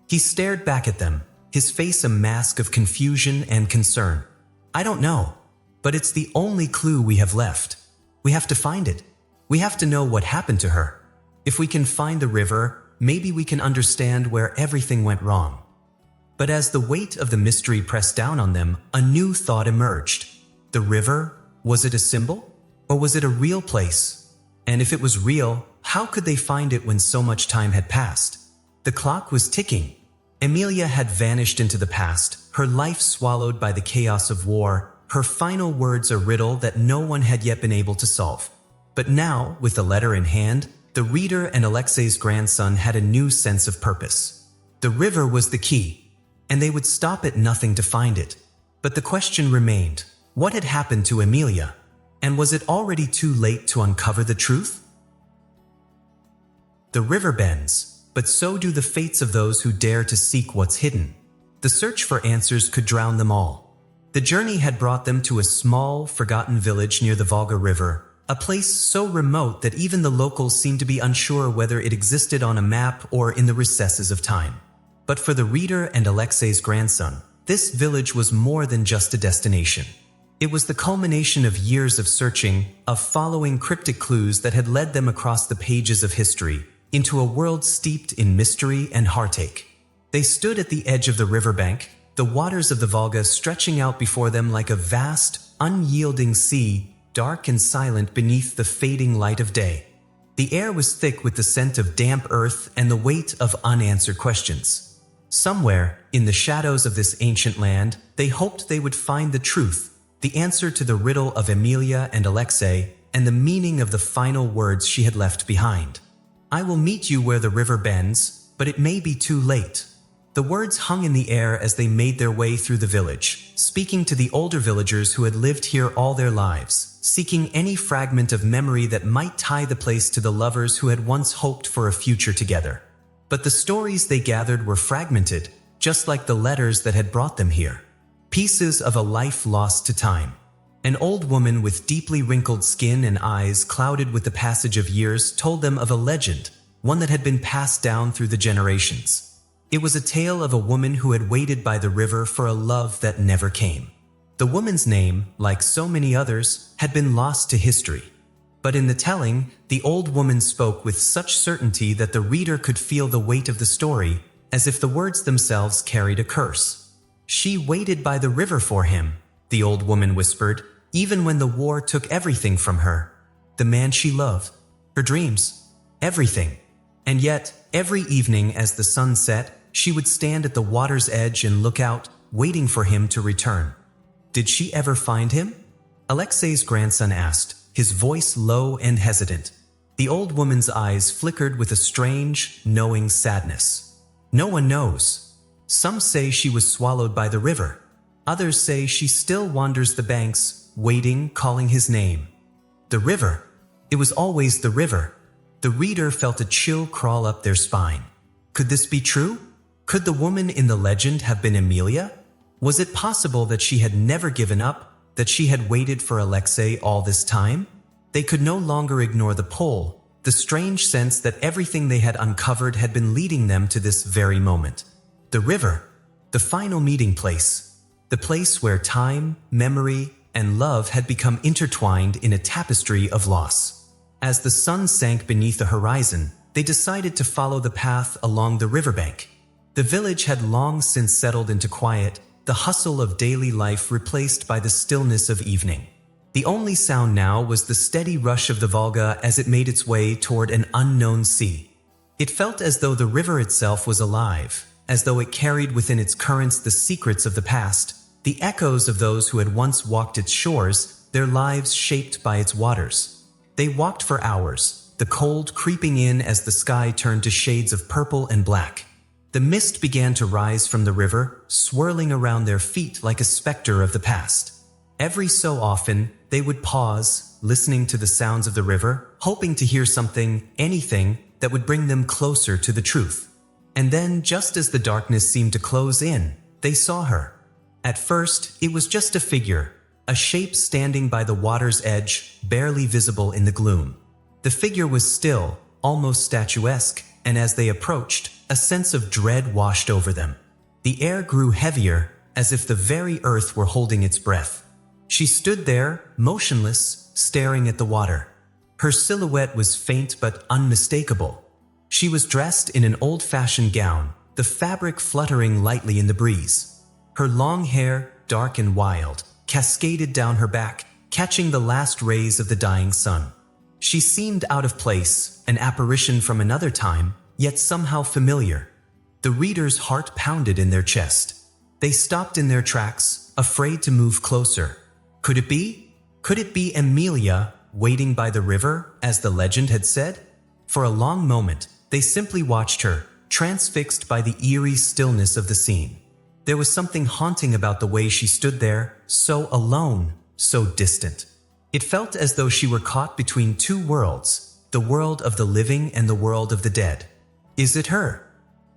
He stared back at them, his face a mask of confusion and concern. "I don't know, but it's the only clue we have left. We have to find it. We have to know what happened to her. If we can find the river, maybe we can understand where everything went wrong." But as the weight of the mystery pressed down on them, a new thought emerged. The river, was it a symbol? Or was it a real place? And if it was real, how could they find it when so much time had passed? The clock was ticking. Emilia had vanished into the past, her life swallowed by the chaos of war, her final words a riddle that no one had yet been able to solve. But now, with the letter in hand, the reader and Alexei's grandson had a new sense of purpose. The river was the key, and they would stop at nothing to find it. But the question remained, what had happened to Emilia? And was it already too late to uncover the truth? The river bends, but so do the fates of those who dare to seek what's hidden. The search for answers could drown them all. The journey had brought them to a small, forgotten village near the Volga River, a place so remote that even the locals seemed to be unsure whether it existed on a map or in the recesses of time. But for the reader and Alexei's grandson, this village was more than just a destination. It was the culmination of years of searching, of following cryptic clues that had led them across the pages of history, into a world steeped in mystery and heartache. They stood at the edge of the riverbank, the waters of the Volga stretching out before them like a vast, unyielding sea, dark and silent beneath the fading light of day. The air was thick with the scent of damp earth and the weight of unanswered questions. Somewhere, in the shadows of this ancient land, they hoped they would find the truth, the answer to the riddle of Emilia and Alexei, and the meaning of the final words she had left behind. "I will meet you where the river bends, but it may be too late." The words hung in the air as they made their way through the village, speaking to the older villagers who had lived here all their lives, seeking any fragment of memory that might tie the place to the lovers who had once hoped for a future together. But the stories they gathered were fragmented, just like the letters that had brought them here. Pieces of a life lost to time. An old woman with deeply wrinkled skin and eyes clouded with the passage of years told them of a legend, one that had been passed down through the generations. It was a tale of a woman who had waited by the river for a love that never came. The woman's name, like so many others, had been lost to history. But in the telling, the old woman spoke with such certainty that the reader could feel the weight of the story, as if the words themselves carried a curse. "She waited by the river for him," the old woman whispered, "even when the war took everything from her. The man she loved, her dreams, everything. And yet, every evening as the sun set, she would stand at the water's edge and look out, waiting for him to return." "Did she ever find him?" Alexei's grandson asked, his voice low and hesitant. The old woman's eyes flickered with a strange, knowing sadness. "No one knows. Some say she was swallowed by the river. Others say she still wanders the banks, waiting, calling his name." The river. It was always the river. The reader felt a chill crawl up their spine. Could this be true? Could the woman in the legend have been Emilia? Was it possible that she had never given up, that she had waited for Alexei all this time? They could no longer ignore the pull, the strange sense that everything they had uncovered had been leading them to this very moment. The river, the final meeting place, the place where time, memory, and love had become intertwined in a tapestry of loss. As the sun sank beneath the horizon, they decided to follow the path along the riverbank. The village had long since settled into quiet, the hustle of daily life replaced by the stillness of evening. The only sound now was the steady rush of the Volga as it made its way toward an unknown sea. It felt as though the river itself was alive, as though it carried within its currents the secrets of the past, the echoes of those who had once walked its shores, their lives shaped by its waters. They walked for hours, the cold creeping in as the sky turned to shades of purple and black. The mist began to rise from the river, swirling around their feet like a specter of the past. Every so often, they would pause, listening to the sounds of the river, hoping to hear something, anything, that would bring them closer to the truth. And then, just as the darkness seemed to close in, they saw her. At first, it was just a figure, a shape standing by the water's edge, barely visible in the gloom. The figure was still, almost statuesque, and as they approached, a sense of dread washed over them. The air grew heavier, as if the very earth were holding its breath. She stood there, motionless, staring at the water. Her silhouette was faint but unmistakable. She was dressed in an old-fashioned gown, the fabric fluttering lightly in the breeze. Her long hair, dark and wild, cascaded down her back, catching the last rays of the dying sun. She seemed out of place, an apparition from another time, yet somehow familiar. The reader's heart pounded in their chest. They stopped in their tracks, afraid to move closer. Could it be? Could it be Emilia, waiting by the river, as the legend had said? For a long moment, they simply watched her, transfixed by the eerie stillness of the scene. There was something haunting about the way she stood there, so alone, so distant. It felt as though she were caught between two worlds, the world of the living and the world of the dead. Is it her?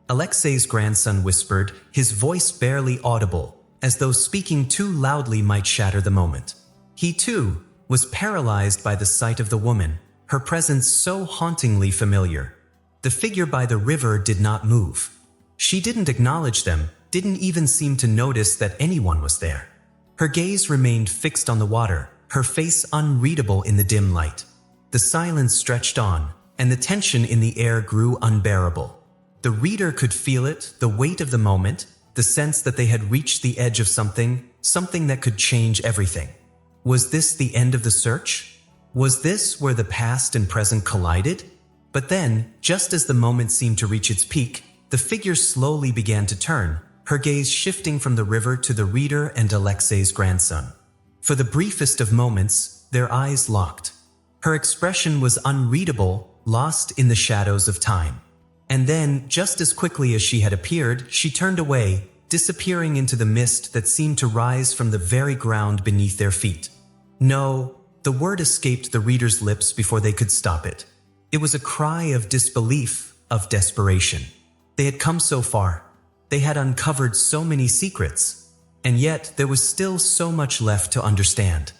Alexei's grandson whispered, his voice barely audible, as though speaking too loudly might shatter the moment. He, too, was paralyzed by the sight of the woman, her presence so hauntingly familiar. The figure by the river did not move. She didn't acknowledge them, didn't even seem to notice that anyone was there. Her gaze remained fixed on the water, her face unreadable in the dim light. The silence stretched on, and the tension in the air grew unbearable. The reader could feel it, the weight of the moment, the sense that they had reached the edge of something that could change everything. Was this the end of the search? Was this where the past and present collided? But then, just as the moment seemed to reach its peak, the figure slowly began to turn, her gaze shifting from the river to the reader and Alexei's grandson. For the briefest of moments, their eyes locked. Her expression was unreadable, lost in the shadows of time. And then, just as quickly as she had appeared, she turned away, disappearing into the mist that seemed to rise from the very ground beneath their feet. No, the word escaped the reader's lips before they could stop it. It was a cry of disbelief, of desperation. They had come so far. They had uncovered so many secrets. And yet, there was still so much left to understand.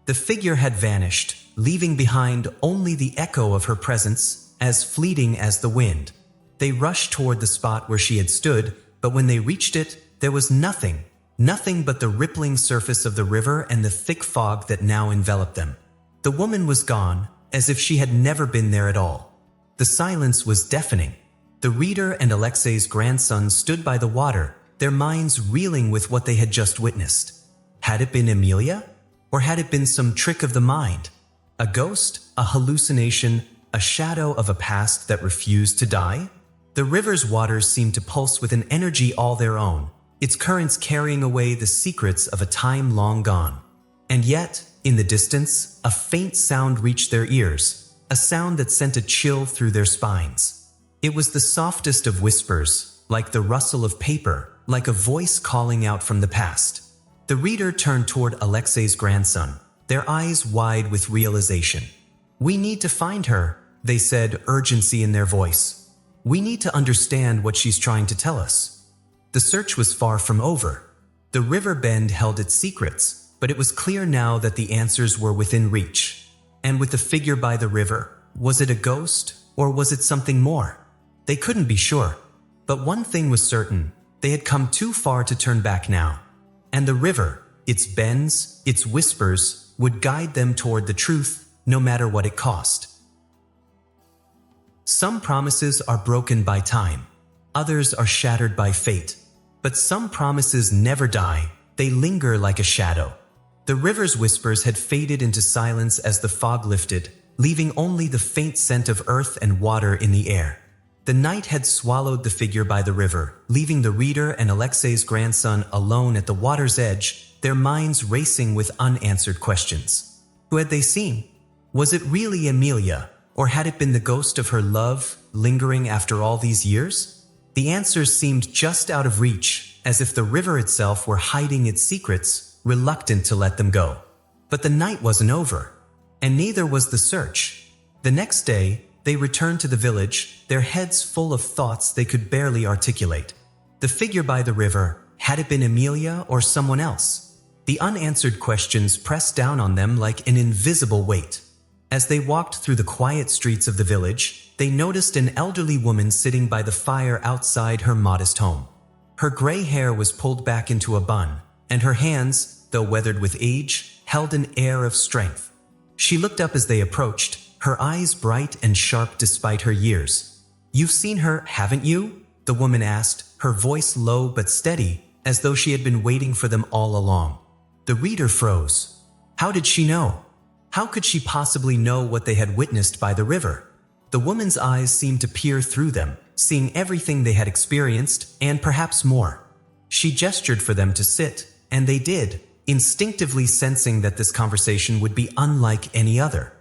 The figure had vanished, leaving behind only the echo of her presence, as fleeting as the wind. They rushed toward the spot where she had stood, but when they reached it, there was nothing but the rippling surface of the river and the thick fog that now enveloped them. The woman was gone, as if she had never been there at all. The silence was deafening. The reader and Alexei's grandson stood by the water, their minds reeling with what they had just witnessed. Had it been Emilia? Or had it been some trick of the mind? A ghost? A hallucination? A shadow of a past that refused to die? The river's waters seemed to pulse with an energy all their own, its currents carrying away the secrets of a time long gone. And yet, in the distance, a faint sound reached their ears, a sound that sent a chill through their spines. It was the softest of whispers, like the rustle of paper, like a voice calling out from the past. The reader turned toward Alexei's grandson, their eyes wide with realization. "We need to find her," they said, urgency in their voice. "We need to understand what she's trying to tell us." The search was far from over. The river bend held its secrets, but it was clear now that the answers were within reach. And with the figure by the river, was it a ghost, or was it something more? They couldn't be sure. But one thing was certain, they had come too far to turn back now. And the river, its bends, its whispers, would guide them toward the truth, no matter what it cost. Some promises are broken by time. Others are shattered by fate. But some promises never die. They linger like a shadow. The river's whispers had faded into silence as the fog lifted, leaving only the faint scent of earth and water in the air. The night had swallowed the figure by the river, leaving the reader and Alexei's grandson alone at the water's edge, their minds racing with unanswered questions. Who had they seen? Was it really Emilia, or had it been the ghost of her love, lingering after all these years? The answers seemed just out of reach, as if the river itself were hiding its secrets, reluctant to let them go. But the night wasn't over, and neither was the search. The next day, they returned to the village, their heads full of thoughts they could barely articulate. The figure by the river, had it been Emilia or someone else? The unanswered questions pressed down on them like an invisible weight. As they walked through the quiet streets of the village, they noticed an elderly woman sitting by the fire outside her modest home. Her gray hair was pulled back into a bun, and her hands, though weathered with age, held an air of strength. She looked up as they approached, her eyes bright and sharp despite her years. "You've seen her, haven't you?" the woman asked, her voice low but steady, as though she had been waiting for them all along. The reader froze. How did she know? How could she possibly know what they had witnessed by the river? The woman's eyes seemed to peer through them, seeing everything they had experienced, and perhaps more. She gestured for them to sit, and they did, instinctively sensing that this conversation would be unlike any other.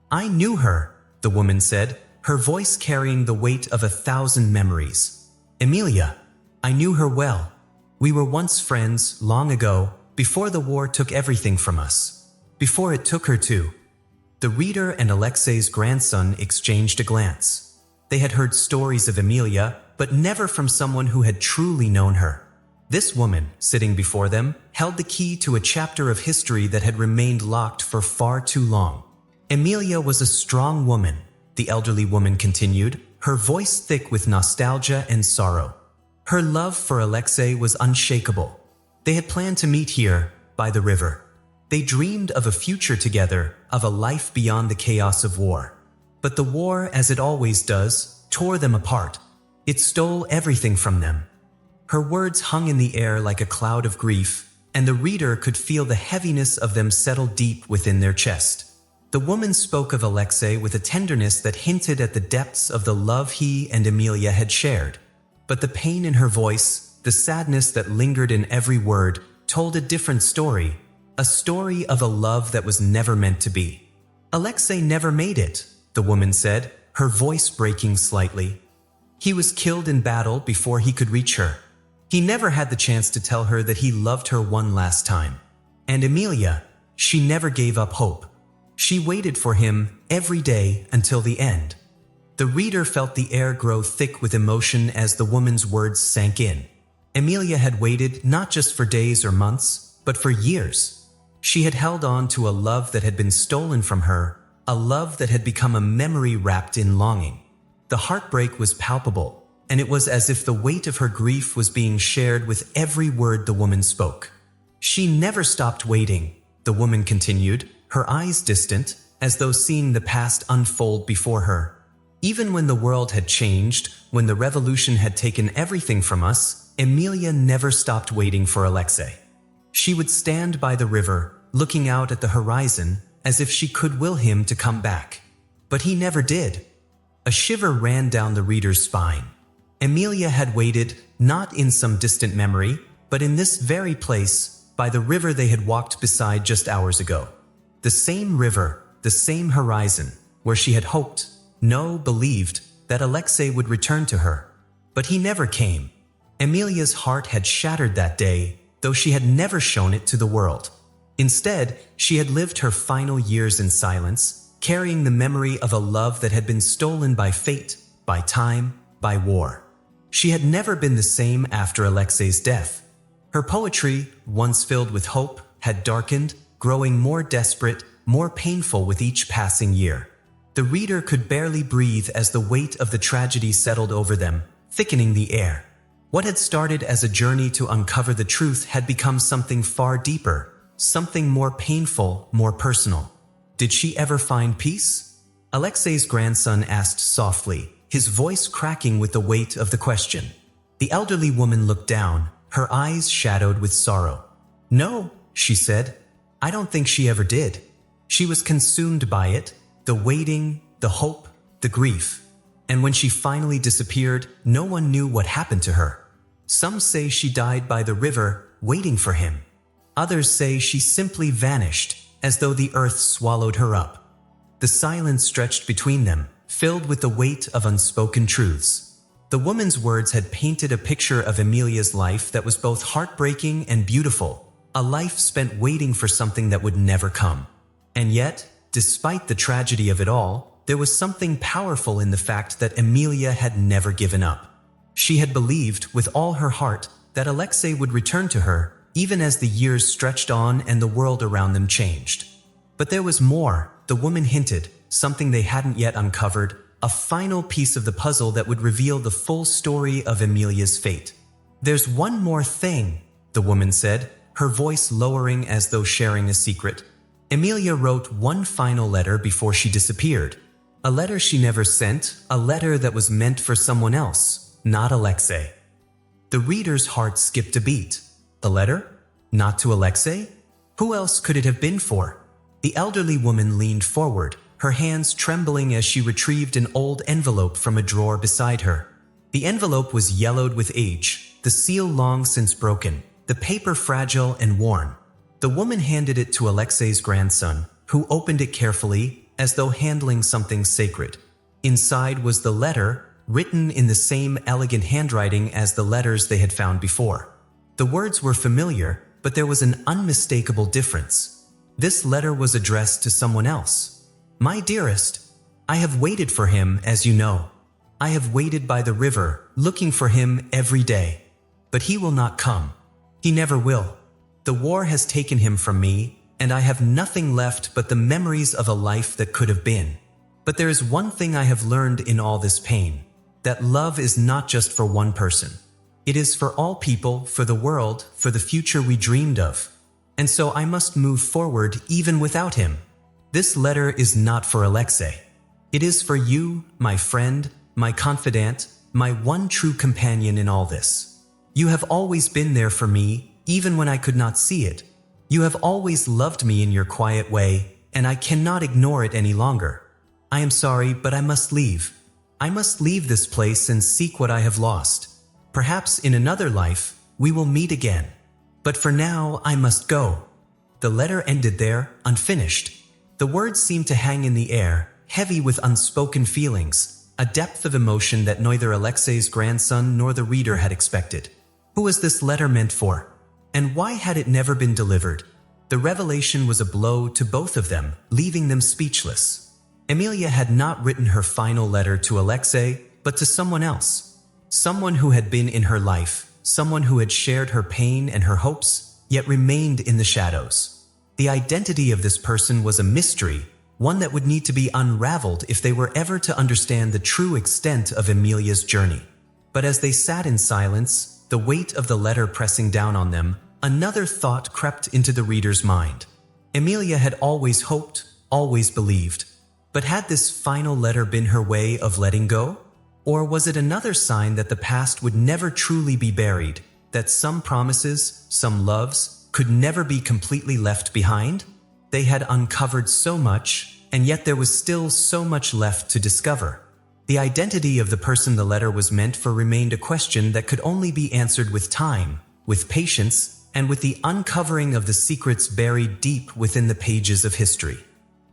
"I knew her," the woman said, her voice carrying the weight of 1,000 memories. "Emilia. I knew her well. We were once friends, long ago, before the war took everything from us. Before it took her too." The reader and Alexei's grandson exchanged a glance. They had heard stories of Emilia, but never from someone who had truly known her. This woman, sitting before them, held the key to a chapter of history that had remained locked for far too long. "Emilia was a strong woman," the elderly woman continued, her voice thick with nostalgia and sorrow. "Her love for Alexei was unshakable. They had planned to meet here, by the river. They dreamed of a future together, of a life beyond the chaos of war. But the war, as it always does, tore them apart. It stole everything from them." Her words hung in the air like a cloud of grief, and the reader could feel the heaviness of them settle deep within their chest. The woman spoke of Alexei with a tenderness that hinted at the depths of the love he and Emilia had shared. But the pain in her voice, the sadness that lingered in every word, told a different story, a story of a love that was never meant to be. "Alexei never made it," the woman said, her voice breaking slightly. "He was killed in battle before he could reach her. He never had the chance to tell her that he loved her one last time. And Emilia, she never gave up hope. She waited for him every day until the end." The reader felt the air grow thick with emotion as the woman's words sank in. Emilia had waited not just for days or months, but for years. She had held on to a love that had been stolen from her, a love that had become a memory wrapped in longing. The heartbreak was palpable, and it was as if the weight of her grief was being shared with every word the woman spoke. "She never stopped waiting," the woman continued, her eyes distant, as though seeing the past unfold before her. "Even when the world had changed, when the revolution had taken everything from us, Emilia never stopped waiting for Alexei. She would stand by the river, looking out at the horizon, as if she could will him to come back. But he never did." A shiver ran down the reader's spine. Emilia had waited, not in some distant memory, but in this very place, by the river they had walked beside just hours ago. The same river, the same horizon, where she had hoped, no, believed, that Alexei would return to her. But he never came. Emilia's heart had shattered that day, though she had never shown it to the world. Instead, she had lived her final years in silence, carrying the memory of a love that had been stolen by fate, by time, by war. She had never been the same after Alexei's death. Her poetry, once filled with hope, had darkened, growing more desperate, more painful with each passing year. The reader could barely breathe as the weight of the tragedy settled over them, thickening the air. What had started as a journey to uncover the truth had become something far deeper, something more painful, more personal. Did she ever find peace? Alexei's grandson asked softly, his voice cracking with the weight of the question. The elderly woman looked down, her eyes shadowed with sorrow. "No," she said. "I don't think she ever did. She was consumed by it, the waiting, the hope, the grief. And when she finally disappeared, no one knew what happened to her. Some say she died by the river, waiting for him. Others say she simply vanished, as though the earth swallowed her up." The silence stretched between them, filled with the weight of unspoken truths. The woman's words had painted a picture of Emilia's life that was both heartbreaking and beautiful, a life spent waiting for something that would never come. And yet, despite the tragedy of it all, there was something powerful in the fact that Emilia had never given up. She had believed, with all her heart, that Alexei would return to her, even as the years stretched on and the world around them changed. But there was more, the woman hinted, something they hadn't yet uncovered, a final piece of the puzzle that would reveal the full story of Emilia's fate. "There's one more thing," the woman said, her voice lowering as though sharing a secret. Emilia wrote one final letter before she disappeared. A letter she never sent, a letter that was meant for someone else, not Alexei. The reader's heart skipped a beat. A letter? Not to Alexei? Who else could it have been for? The elderly woman leaned forward, her hands trembling as she retrieved an old envelope from a drawer beside her. The envelope was yellowed with age, the seal long since broken, the paper fragile and worn. The woman handed it to Alexei's grandson, who opened it carefully, as though handling something sacred. Inside was the letter, written in the same elegant handwriting as the letters they had found before. The words were familiar, but there was an unmistakable difference. This letter was addressed to someone else. "My dearest, I have waited for him, as you know. I have waited by the river, looking for him every day. But he will not come. He never will. The war has taken him from me, and I have nothing left but the memories of a life that could have been. But there is one thing I have learned in all this pain, that love is not just for one person. It is for all people, for the world, for the future we dreamed of. And so I must move forward even without him. This letter is not for Alexei. It is for you, my friend, my confidant, my one true companion in all this. You have always been there for me, even when I could not see it. You have always loved me in your quiet way, and I cannot ignore it any longer. I am sorry, but I must leave. I must leave this place and seek what I have lost. Perhaps in another life, we will meet again. But for now, I must go." The letter ended there, unfinished. The words seemed to hang in the air, heavy with unspoken feelings, a depth of emotion that neither Alexei's grandson nor the reader had expected. Who was this letter meant for? And why had it never been delivered? The revelation was a blow to both of them, leaving them speechless. Emilia had not written her final letter to Alexei, but to someone else. Someone who had been in her life, someone who had shared her pain and her hopes, yet remained in the shadows. The identity of this person was a mystery, one that would need to be unraveled if they were ever to understand the true extent of Emilia's journey. But as they sat in silence, the weight of the letter pressing down on them, another thought crept into the reader's mind. Emilia had always hoped, always believed. But had this final letter been her way of letting go? Or was it another sign that the past would never truly be buried, that some promises, some loves, could never be completely left behind? They had uncovered so much, and yet there was still so much left to discover. The identity of the person the letter was meant for remained a question that could only be answered with time, with patience, and with the uncovering of the secrets buried deep within the pages of history.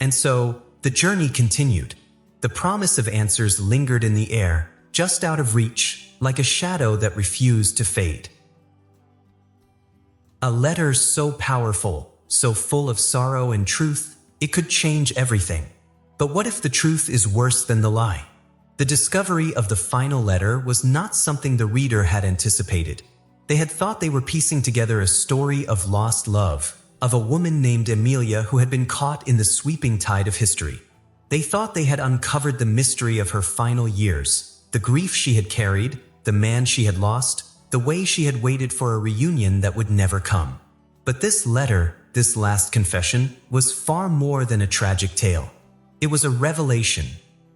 And so, the journey continued. The promise of answers lingered in the air, just out of reach, like a shadow that refused to fade. A letter so powerful, so full of sorrow and truth, it could change everything. But what if the truth is worse than the lie? The discovery of the final letter was not something the reader had anticipated. They had thought they were piecing together a story of lost love, of a woman named Emilia who had been caught in the sweeping tide of history. They thought they had uncovered the mystery of her final years, the grief she had carried, the man she had lost, the way she had waited for a reunion that would never come. But this letter, this last confession, was far more than a tragic tale. It was a revelation,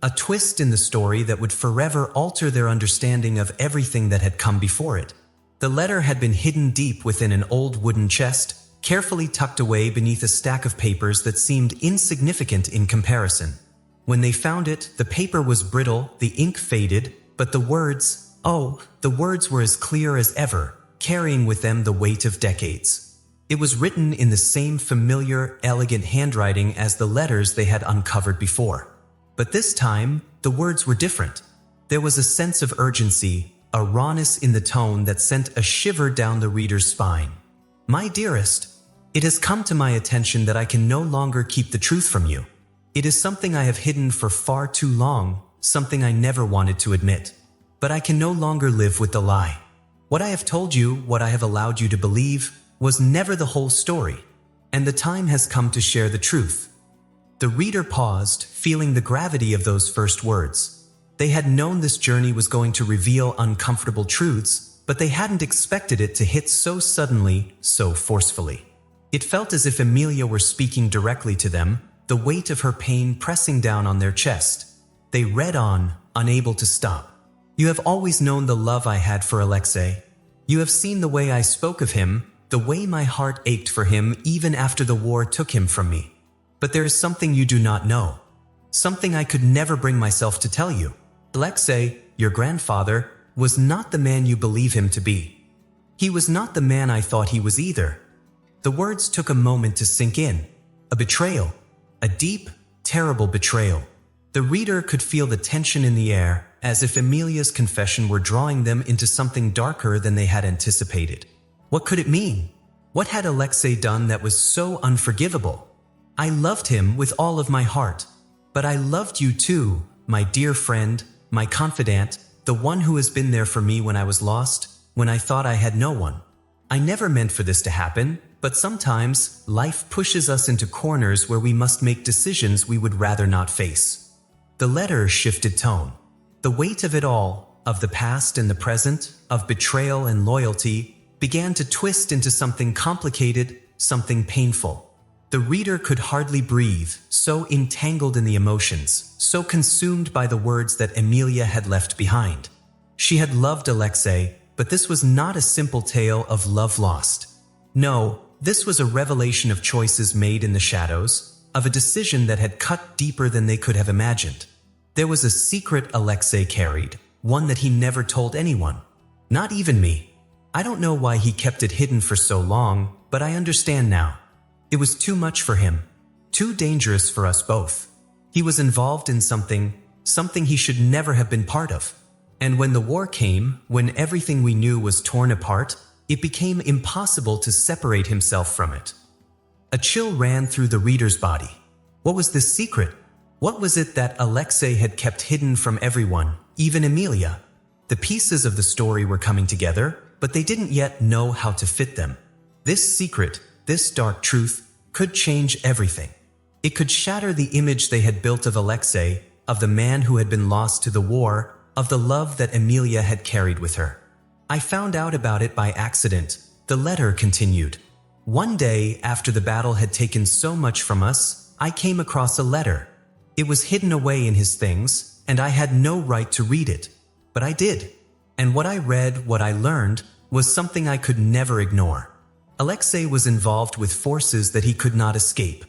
A twist in the story that would forever alter their understanding of everything that had come before it. The letter had been hidden deep within an old wooden chest, carefully tucked away beneath a stack of papers that seemed insignificant in comparison. When they found it, the paper was brittle, the ink faded, but the words were as clear as ever, carrying with them the weight of decades. It was written in the same familiar, elegant handwriting as the letters they had uncovered before. But this time, the words were different. There was a sense of urgency, a rawness in the tone that sent a shiver down the reader's spine. My dearest, it has come to my attention that I can no longer keep the truth from you. It is something I have hidden for far too long, something I never wanted to admit. But I can no longer live with the lie. What I have told you, what I have allowed you to believe, was never the whole story, and the time has come to share the truth. The reader paused, feeling the gravity of those first words. They had known this journey was going to reveal uncomfortable truths, but they hadn't expected it to hit so suddenly, so forcefully. It felt as if Emilia were speaking directly to them, the weight of her pain pressing down on their chest. They read on, unable to stop. You have always known the love I had for Alexei. You have seen the way I spoke of him, the way my heart ached for him even after the war took him from me. But there is something you do not know. Something I could never bring myself to tell you. Alexei, your grandfather, was not the man you believe him to be. He was not the man I thought he was either. The words took a moment to sink in. A betrayal. A deep, terrible betrayal. The reader could feel the tension in the air, as if Emilia's confession were drawing them into something darker than they had anticipated. What could it mean? What had Alexei done that was so unforgivable? I loved him with all of my heart. But I loved you too, my dear friend, my confidant, the one who has been there for me when I was lost, when I thought I had no one. I never meant for this to happen, but sometimes life pushes us into corners where we must make decisions we would rather not face. The letter shifted tone. The weight of it all, of the past and the present, of betrayal and loyalty, began to twist into something complicated, something painful. The reader could hardly breathe, so entangled in the emotions, so consumed by the words that Emilia had left behind. She had loved Alexei, but this was not a simple tale of love lost. No, this was a revelation of choices made in the shadows, of a decision that had cut deeper than they could have imagined. There was a secret Alexei carried, one that he never told anyone. Not even me. I don't know why he kept it hidden for so long, but I understand now. It was too much for him, too dangerous for us both. He was involved in something he should never have been part of. And when the war came, when everything we knew was torn apart, it became impossible to separate himself from it. A chill ran through the reader's body. What was this secret? What was it that Alexei had kept hidden from everyone, even Emilia? The pieces of the story were coming together, but they didn't yet know how to fit them. This secret, this dark truth, could change everything. It could shatter the image they had built of Alexei, of the man who had been lost to the war, of the love that Emilia had carried with her. I found out about it by accident, the letter continued. One day, after the battle had taken so much from us, I came across a letter. It was hidden away in his things, and I had no right to read it. But I did. And what I read, what I learned, was something I could never ignore. Alexei was involved with forces that he could not escape.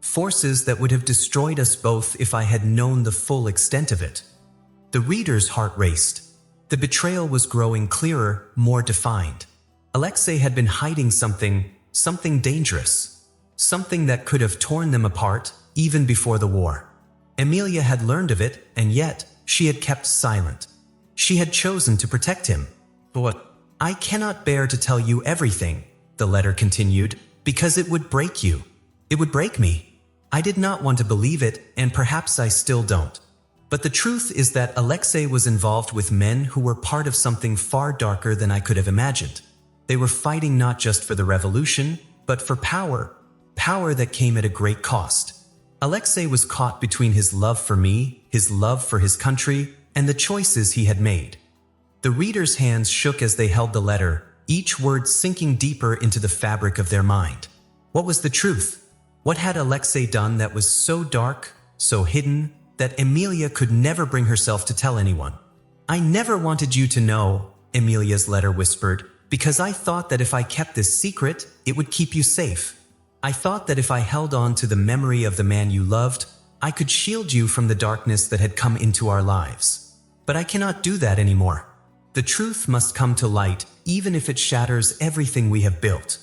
Forces that would have destroyed us both if I had known the full extent of it. The reader's heart raced. The betrayal was growing clearer, more defined. Alexei had been hiding something dangerous. Something that could have torn them apart, even before the war. Emilia had learned of it, and yet she had kept silent. She had chosen to protect him. But I cannot bear to tell you everything, the letter continued, because it would break you. It would break me. I did not want to believe it, and perhaps I still don't. But the truth is that Alexei was involved with men who were part of something far darker than I could have imagined. They were fighting not just for the revolution, but for power. Power that came at a great cost. Alexei was caught between his love for me, his love for his country, and the choices he had made. The reader's hands shook as they held the letter, each word sinking deeper into the fabric of their mind. What was the truth? What had Alexei done that was so dark, so hidden, that Emilia could never bring herself to tell anyone. "I never wanted you to know," Emilia's letter whispered, "because I thought that if I kept this secret, it would keep you safe. I thought that if I held on to the memory of the man you loved, I could shield you from the darkness that had come into our lives. But I cannot do that anymore. The truth must come to light, even if it shatters everything we have built."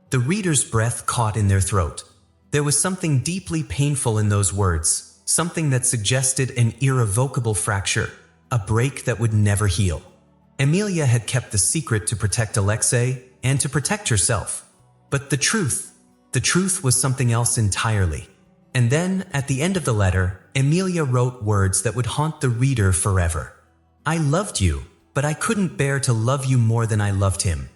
The reader's breath caught in their throat. There was something deeply painful in those words, something that suggested an irrevocable fracture, a break that would never heal. Emilia had kept the secret to protect Alexei and to protect herself. But the truth was something else entirely. And then, at the end of the letter, Emilia wrote words that would haunt the reader forever. "I loved you, but I couldn't bear to love you more than I loved him."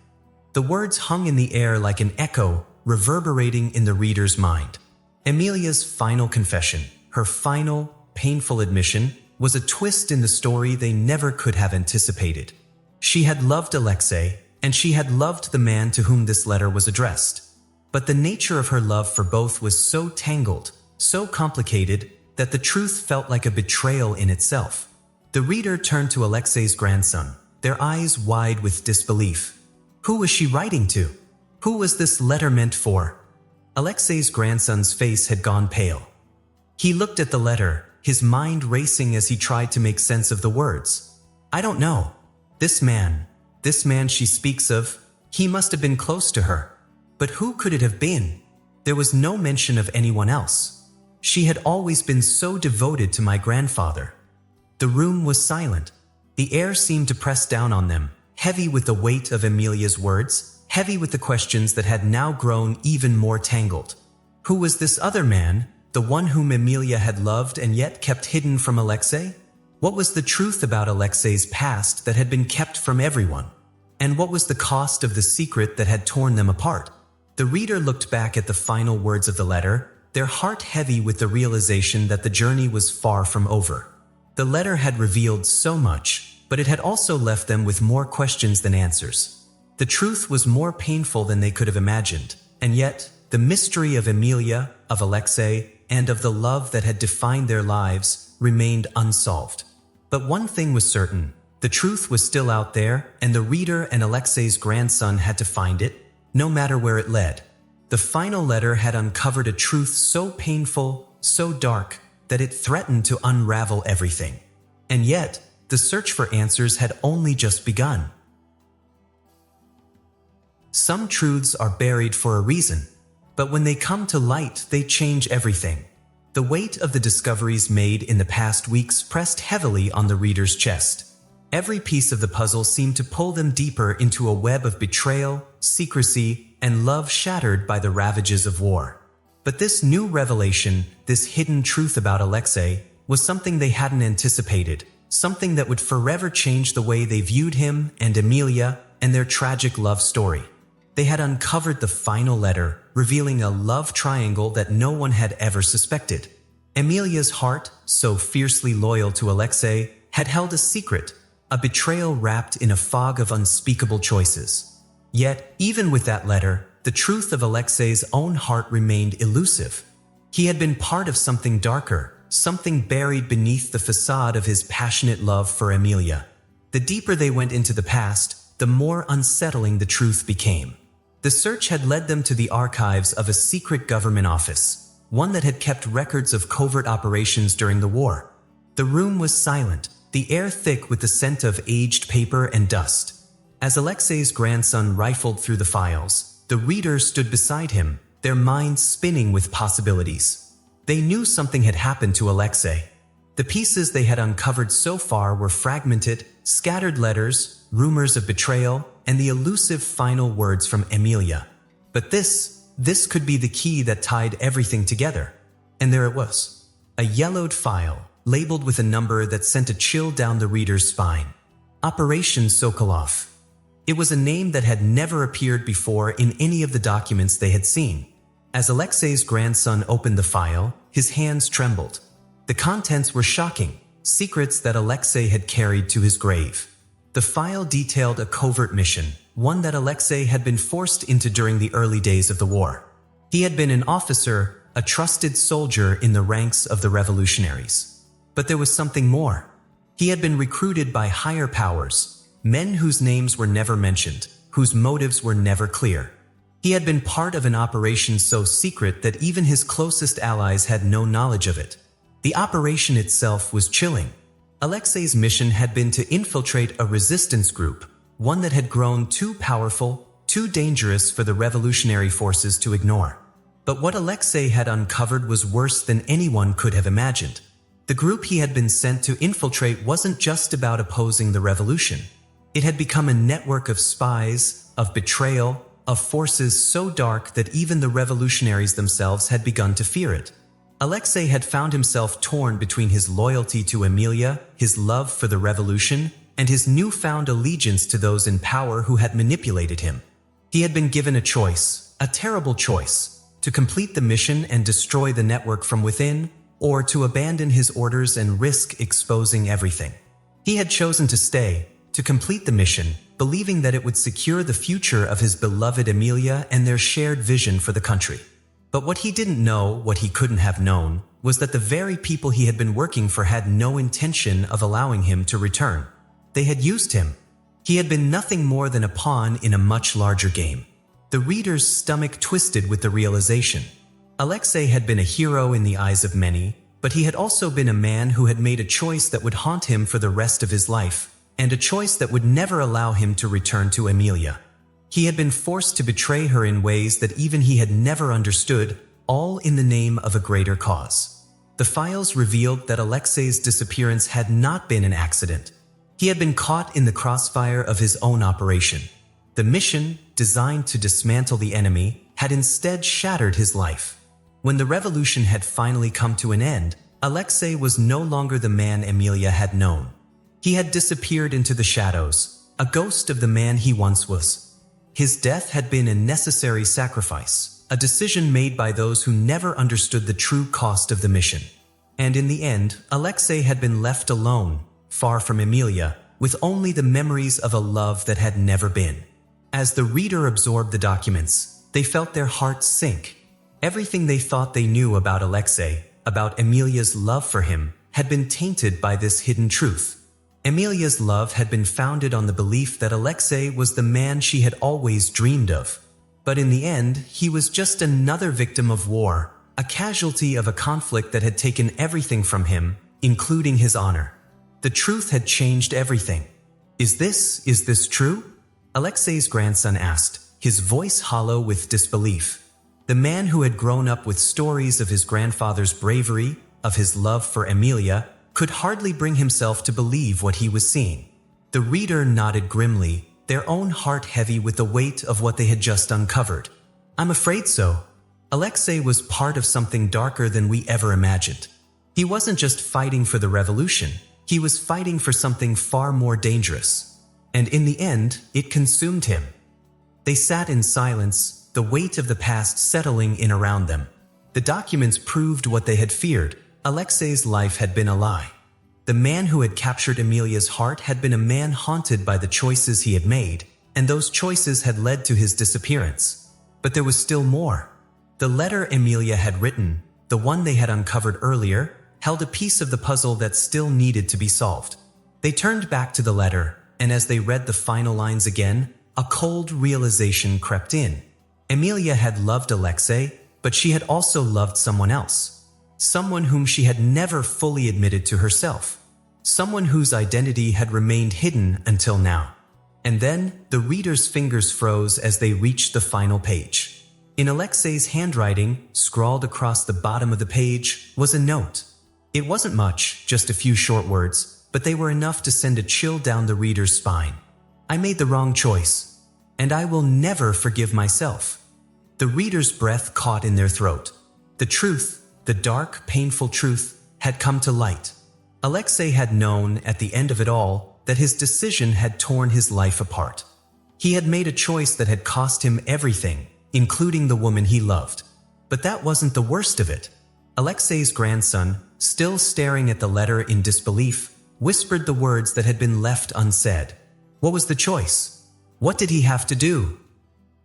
The words hung in the air like an echo, reverberating in the reader's mind. Emilia's final confession, her final, painful admission, was a twist in the story they never could have anticipated. She had loved Alexei, and she had loved the man to whom this letter was addressed. But the nature of her love for both was so tangled, so complicated, that the truth felt like a betrayal in itself. The reader turned to Alexei's grandson, their eyes wide with disbelief. Who was she writing to? Who was this letter meant for? Alexei's grandson's face had gone pale. He looked at the letter, his mind racing as he tried to make sense of the words. "I don't know. This man she speaks of, he must have been close to her. But who could it have been? There was no mention of anyone else. She had always been so devoted to my grandfather." The room was silent. The air seemed to press down on them, heavy with the weight of Emilia's words, heavy with the questions that had now grown even more tangled. Who was this other man, the one whom Emilia had loved and yet kept hidden from Alexei? What was the truth about Alexei's past that had been kept from everyone? And what was the cost of the secret that had torn them apart? The reader looked back at the final words of the letter, their heart heavy with the realization that the journey was far from over. The letter had revealed so much, but it had also left them with more questions than answers. The truth was more painful than they could have imagined, and yet, the mystery of Emilia, of Alexei, and of the love that had defined their lives remained unsolved. But one thing was certain, the truth was still out there, and the reader and Alexei's grandson had to find it, no matter where it led. The final letter had uncovered a truth so painful, so dark, that it threatened to unravel everything. And yet, the search for answers had only just begun. Some truths are buried for a reason, but when they come to light, they change everything. The weight of the discoveries made in the past weeks pressed heavily on the reader's chest. Every piece of the puzzle seemed to pull them deeper into a web of betrayal, secrecy, and love shattered by the ravages of war. But this new revelation, this hidden truth about Alexei, was something they hadn't anticipated, something that would forever change the way they viewed him and Emilia and their tragic love story. They had uncovered the final letter, revealing a love triangle that no one had ever suspected. Emilia's heart, so fiercely loyal to Alexei, had held a secret, a betrayal wrapped in a fog of unspeakable choices. Yet, even with that letter, the truth of Alexei's own heart remained elusive. He had been part of something darker, something buried beneath the facade of his passionate love for Emilia. The deeper they went into the past, the more unsettling the truth became. The search had led them to the archives of a secret government office, one that had kept records of covert operations during the war. The room was silent, the air thick with the scent of aged paper and dust. As Alexei's grandson rifled through the files, the reader stood beside him, their minds spinning with possibilities. They knew something had happened to Alexei. The pieces they had uncovered so far were fragmented, scattered letters, rumors of betrayal, and the elusive final words from Emilia. But this could be the key that tied everything together. And there it was. A yellowed file, labeled with a number that sent a chill down the reader's spine. Operation Sokolov. It was a name that had never appeared before in any of the documents they had seen. As Alexei's grandson opened the file, his hands trembled. The contents were shocking, secrets that Alexei had carried to his grave. The file detailed a covert mission, one that Alexei had been forced into during the early days of the war. He had been an officer, a trusted soldier in the ranks of the revolutionaries. But there was something more. He had been recruited by higher powers, men whose names were never mentioned, whose motives were never clear. He had been part of an operation so secret that even his closest allies had no knowledge of it. The operation itself was chilling. Alexei's mission had been to infiltrate a resistance group, one that had grown too powerful, too dangerous for the revolutionary forces to ignore. But what Alexei had uncovered was worse than anyone could have imagined. The group he had been sent to infiltrate wasn't just about opposing the revolution. It had become a network of spies, of betrayal, of forces so dark that even the revolutionaries themselves had begun to fear it. Alexei had found himself torn between his loyalty to Emilia, his love for the revolution, and his newfound allegiance to those in power who had manipulated him. He had been given a choice, a terrible choice, to complete the mission and destroy the network from within, or to abandon his orders and risk exposing everything. He had chosen to stay, to complete the mission, believing that it would secure the future of his beloved Emilia and their shared vision for the country. But what he didn't know, what he couldn't have known, was that the very people he had been working for had no intention of allowing him to return. They had used him. He had been nothing more than a pawn in a much larger game. The reader's stomach twisted with the realization. Alexei had been a hero in the eyes of many, but he had also been a man who had made a choice that would haunt him for the rest of his life, and a choice that would never allow him to return to Emilia. He had been forced to betray her in ways that even he had never understood, all in the name of a greater cause. The files revealed that Alexei's disappearance had not been an accident. He had been caught in the crossfire of his own operation. The mission, designed to dismantle the enemy, had instead shattered his life. When the revolution had finally come to an end, Alexei was no longer the man Emilia had known. He had disappeared into the shadows, a ghost of the man he once was. His death had been a necessary sacrifice, a decision made by those who never understood the true cost of the mission. And in the end, Alexei had been left alone, far from Emilia, with only the memories of a love that had never been. As the reader absorbed the documents, they felt their hearts sink. Everything they thought they knew about Alexei, about Emilia's love for him, had been tainted by this hidden truth. Emilia's love had been founded on the belief that Alexei was the man she had always dreamed of. But in the end, he was just another victim of war, a casualty of a conflict that had taken everything from him, including his honor. The truth had changed everything. Is this true? Alexei's grandson asked, his voice hollow with disbelief. The man who had grown up with stories of his grandfather's bravery, of his love for Emilia, could hardly bring himself to believe what he was seeing. The reader nodded grimly, their own heart heavy with the weight of what they had just uncovered. I'm afraid so. Alexei was part of something darker than we ever imagined. He wasn't just fighting for the revolution, he was fighting for something far more dangerous. And in the end, it consumed him. They sat in silence, the weight of the past settling in around them. The documents proved what they had feared. Alexei's life had been a lie. The man who had captured Emilia's heart had been a man haunted by the choices he had made, and those choices had led to his disappearance. But there was still more. The letter Emilia had written, the one they had uncovered earlier, held a piece of the puzzle that still needed to be solved. They turned back to the letter, and as they read the final lines again, a cold realization crept in. Emilia had loved Alexei, but she had also loved someone else. Someone whom she had never fully admitted to herself. Someone whose identity had remained hidden until now. And then, the reader's fingers froze as they reached the final page. In Alexei's handwriting, scrawled across the bottom of the page, was a note. It wasn't much, just a few short words, but they were enough to send a chill down the reader's spine. I made the wrong choice, and I will never forgive myself. The reader's breath caught in their throat. The truth, the dark, painful truth, had come to light. Alexei had known, at the end of it all, that his decision had torn his life apart. He had made a choice that had cost him everything, including the woman he loved. But that wasn't the worst of it. Alexei's grandson, still staring at the letter in disbelief, whispered the words that had been left unsaid. What was the choice? What did he have to do?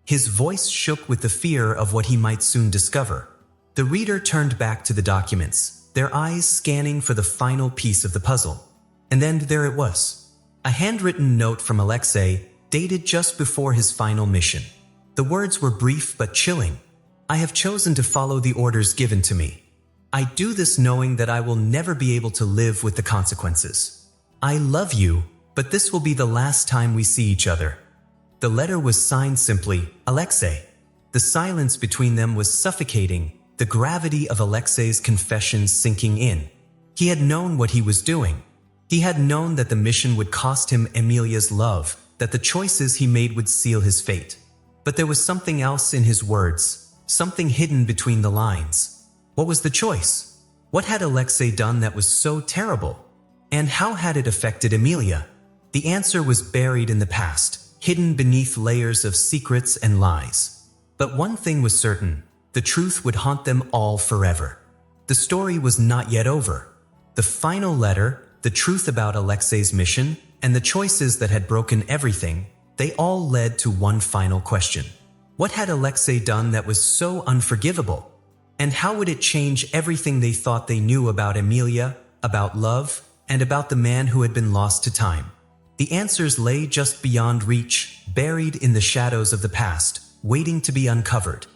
His voice shook with the fear of what he might soon discover. The reader turned back to the documents, their eyes scanning for the final piece of the puzzle. And then there it was. A handwritten note from Alexei, dated just before his final mission. The words were brief but chilling. "I have chosen to follow the orders given to me. I do this knowing that I will never be able to live with the consequences. I love you, but this will be the last time we see each other." The letter was signed simply, Alexei. The silence between them was suffocating, the gravity of Alexei's confession sinking in. He had known what he was doing. He had known that the mission would cost him Emilia's love, that the choices he made would seal his fate. But there was something else in his words, something hidden between the lines. What was the choice? What had Alexei done that was so terrible? And how had it affected Emilia? The answer was buried in the past, hidden beneath layers of secrets and lies. But one thing was certain, the truth would haunt them all forever. The story was not yet over. The final letter, the truth about Alexei's mission, and the choices that had broken everything, they all led to one final question. What had Alexei done that was so unforgivable? And how would it change everything they thought they knew about Emilia, about love, and about the man who had been lost to time? The answers lay just beyond reach, buried in the shadows of the past, waiting to be uncovered.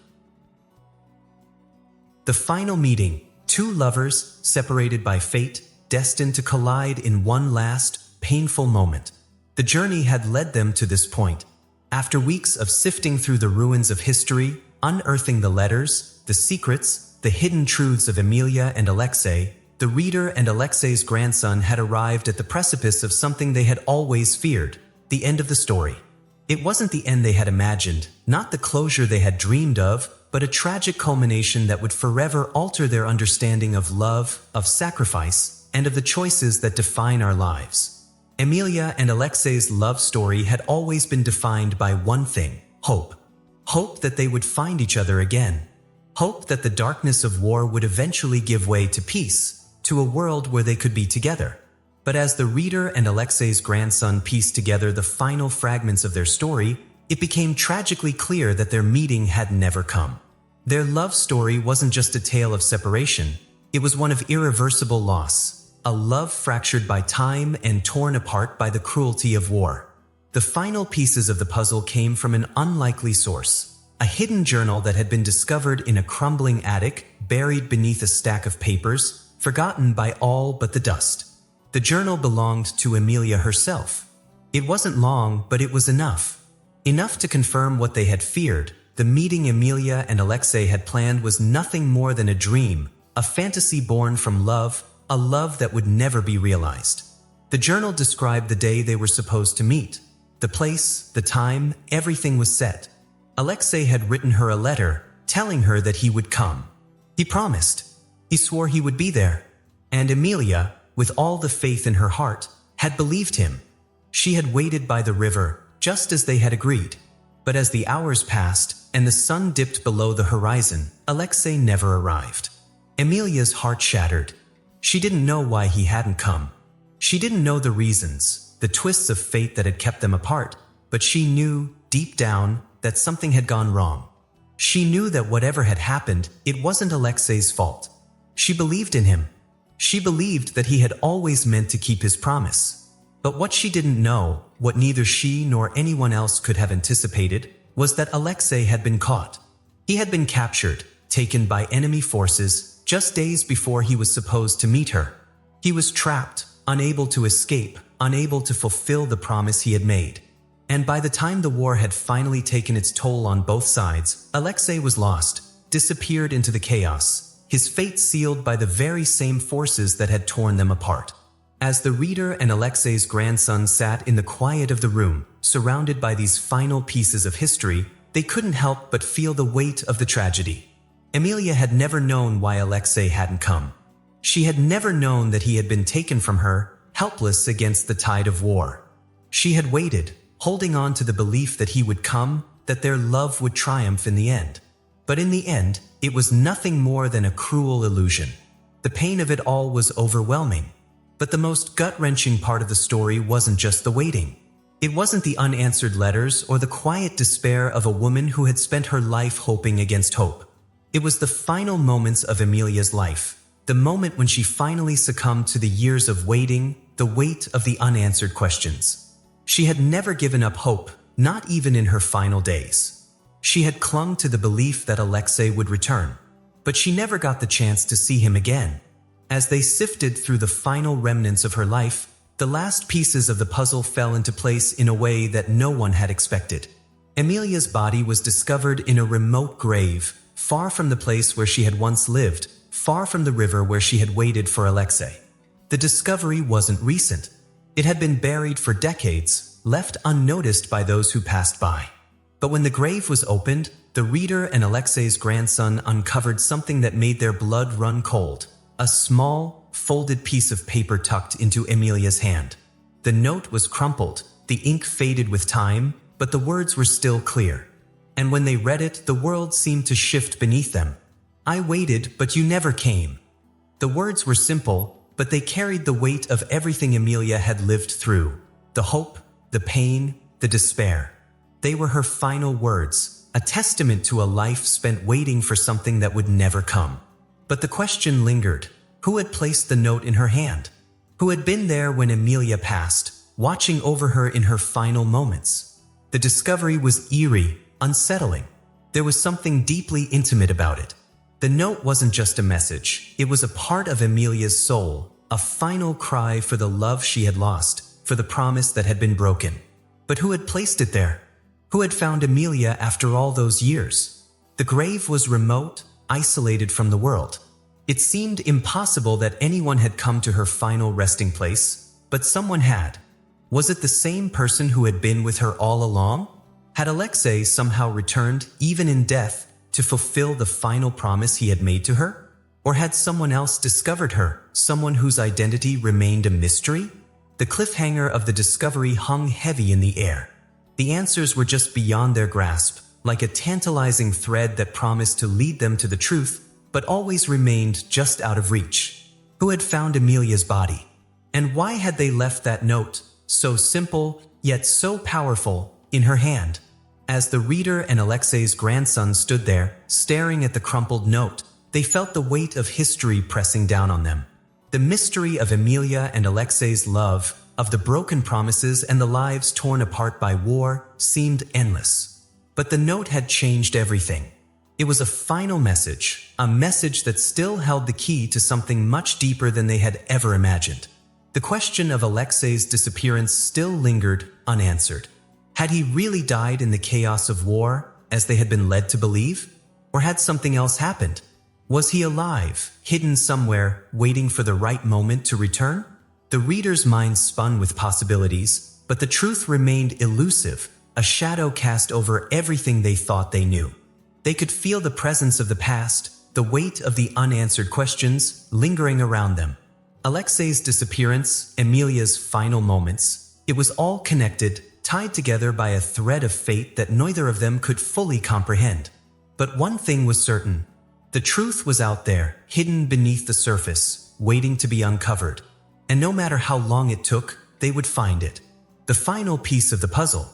The final meeting, two lovers, separated by fate, destined to collide in one last, painful moment. The journey had led them to this point. After weeks of sifting through the ruins of history, unearthing the letters, the secrets, the hidden truths of Emilia and Alexei, the reader and Alexei's grandson had arrived at the precipice of something they had always feared, the end of the story. It wasn't the end they had imagined, not the closure they had dreamed of, but a tragic culmination that would forever alter their understanding of love, of sacrifice, and of the choices that define our lives. Emilia and Alexei's love story had always been defined by one thing: hope. Hope that they would find each other again. Hope that the darkness of war would eventually give way to peace, to a world where they could be together. But as the reader and Alexei's grandson pieced together the final fragments of their story, it became tragically clear that their meeting had never come. Their love story wasn't just a tale of separation, it was one of irreversible loss, a love fractured by time and torn apart by the cruelty of war. The final pieces of the puzzle came from an unlikely source, a hidden journal that had been discovered in a crumbling attic, buried beneath a stack of papers, forgotten by all but the dust. The journal belonged to Emilia herself. It wasn't long, but it was enough. Enough to confirm what they had feared. The meeting Emilia and Alexei had planned was nothing more than a dream, a fantasy born from love, a love that would never be realized. The journal described the day they were supposed to meet. The place, the time, everything was set. Alexei had written her a letter, telling her that he would come. He promised. He swore he would be there. And Emilia, with all the faith in her heart, had believed him. She had waited by the river, just as they had agreed. But as the hours passed, and the sun dipped below the horizon, Alexei never arrived. Emilia's heart shattered. She didn't know why he hadn't come. She didn't know the reasons, the twists of fate that had kept them apart, but she knew, deep down, that something had gone wrong. She knew that whatever had happened, it wasn't Alexei's fault. She believed in him. She believed that he had always meant to keep his promise. But what she didn't know, what neither she nor anyone else could have anticipated, was that Alexei had been caught. He had been captured, taken by enemy forces, just days before he was supposed to meet her. He was trapped, unable to escape, unable to fulfill the promise he had made. And by the time the war had finally taken its toll on both sides, Alexei was lost, disappeared into the chaos, his fate sealed by the very same forces that had torn them apart. As the reader and Alexei's grandson sat in the quiet of the room, surrounded by these final pieces of history, they couldn't help but feel the weight of the tragedy. Emilia had never known why Alexei hadn't come. She had never known that he had been taken from her, helpless against the tide of war. She had waited, holding on to the belief that he would come, that their love would triumph in the end. But in the end, it was nothing more than a cruel illusion. The pain of it all was overwhelming. But the most gut-wrenching part of the story wasn't just the waiting. It wasn't the unanswered letters or the quiet despair of a woman who had spent her life hoping against hope. It was the final moments of Emilia's life, The moment when she finally succumbed to the years of waiting, the weight of the unanswered questions. She had never given up hope, not even in her final days. She had clung to the belief that Alexei would return, but she never got the chance to see him again. As they sifted through the final remnants of her life, the last pieces of the puzzle fell into place in a way that no one had expected. Emilia's body was discovered in a remote grave, far from the place where she had once lived, far from the river where she had waited for Alexei. The discovery wasn't recent. It had been buried for decades, left unnoticed by those who passed by. But when the grave was opened, the reader and Alexei's grandson uncovered something that made their blood run cold. A small, folded piece of paper tucked into Emilia's hand. The note was crumpled, the ink faded with time, but the words were still clear. And when they read it, the world seemed to shift beneath them. "I waited, but you never came." The words were simple, but they carried the weight of everything Emilia had lived through. The hope, the pain, the despair. They were her final words, a testament to a life spent waiting for something that would never come. But the question lingered. Who had placed the note in her hand? Who had been there when Emilia passed, watching over her in her final moments? The discovery was eerie, unsettling. There was something deeply intimate about it. The note wasn't just a message. It was a part of Emilia's soul, a final cry for the love she had lost, for the promise that had been broken. But who had placed it there? Who had found Emilia after all those years? The grave was remote, isolated from the world. It seemed impossible that anyone had come to her final resting place, but someone had. Was it the same person who had been with her all along? Had Alexei somehow returned, even in death, to fulfill the final promise he had made to her? Or had someone else discovered her, someone whose identity remained a mystery? The cliffhanger of the discovery hung heavy in the air. The answers were just beyond their grasp, like a tantalizing thread that promised to lead them to the truth, but always remained just out of reach. Who had found Emilia's body? And why had they left that note, so simple, yet so powerful, in her hand? As the reader and Alexei's grandson stood there, staring at the crumpled note, they felt the weight of history pressing down on them. The mystery of Emilia and Alexei's love, of the broken promises and the lives torn apart by war, seemed endless. But the note had changed everything. It was a final message, a message that still held the key to something much deeper than they had ever imagined. The question of Alexei's disappearance still lingered unanswered. Had he really died in the chaos of war, as they had been led to believe? Or had something else happened? Was he alive, hidden somewhere, waiting for the right moment to return? The reader's mind spun with possibilities, but the truth remained elusive, a shadow cast over everything they thought they knew. They could feel the presence of the past, the weight of the unanswered questions, lingering around them. Alexei's disappearance, Emilia's final moments, it was all connected, tied together by a thread of fate that neither of them could fully comprehend. But one thing was certain. The truth was out there, hidden beneath the surface, waiting to be uncovered. And no matter how long it took, they would find it. The final piece of the puzzle.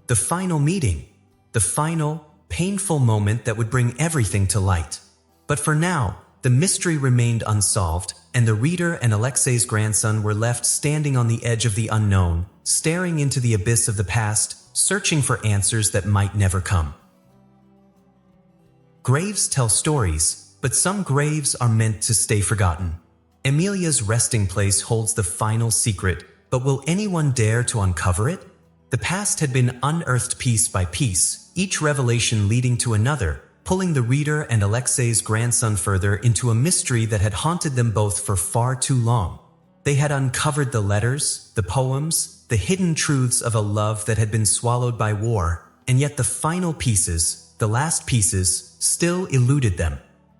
The final meeting. The final, painful moment that would bring everything to light. But for now, the mystery remained unsolved, and the reader and Alexei's grandson were left standing on the edge of the unknown, staring into the abyss of the past, searching for answers that might never come. Graves tell stories, but some graves are meant to stay forgotten. Emilia's resting place holds the final secret, but will anyone dare to uncover it? The past had been unearthed piece by piece, each revelation leading to another, pulling the reader and Alexei's grandson further into a mystery that had haunted them both for far too long. They had uncovered the letters, the poems, the hidden truths of a love that had been swallowed by war, and yet the final pieces, the last pieces, still eluded them.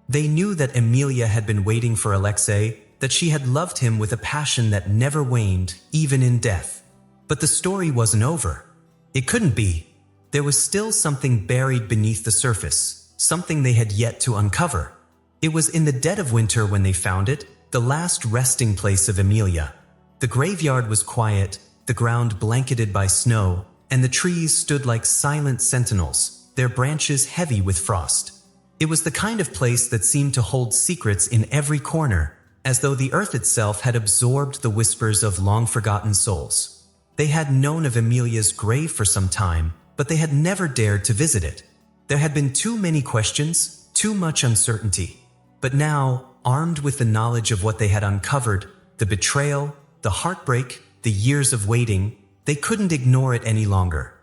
They knew that Emilia had been waiting for Alexei, that she had loved him with a passion that never waned, even in death. But the story wasn't over. It couldn't be. There was still something buried beneath the surface, something they had yet to uncover. It was in the dead of winter when they found it, the last resting place of Emilia. The graveyard was quiet, the ground blanketed by snow, and the trees stood like silent sentinels, their branches heavy with frost. It was the kind of place that seemed to hold secrets in every corner, as though the earth itself had absorbed the whispers of long-forgotten souls. They had known of Emilia's grave for some time, but they had never dared to visit it. There had been too many questions, too much uncertainty. But now, armed with the knowledge of what they had uncovered, the betrayal, the heartbreak, the years of waiting, they couldn't ignore it any longer.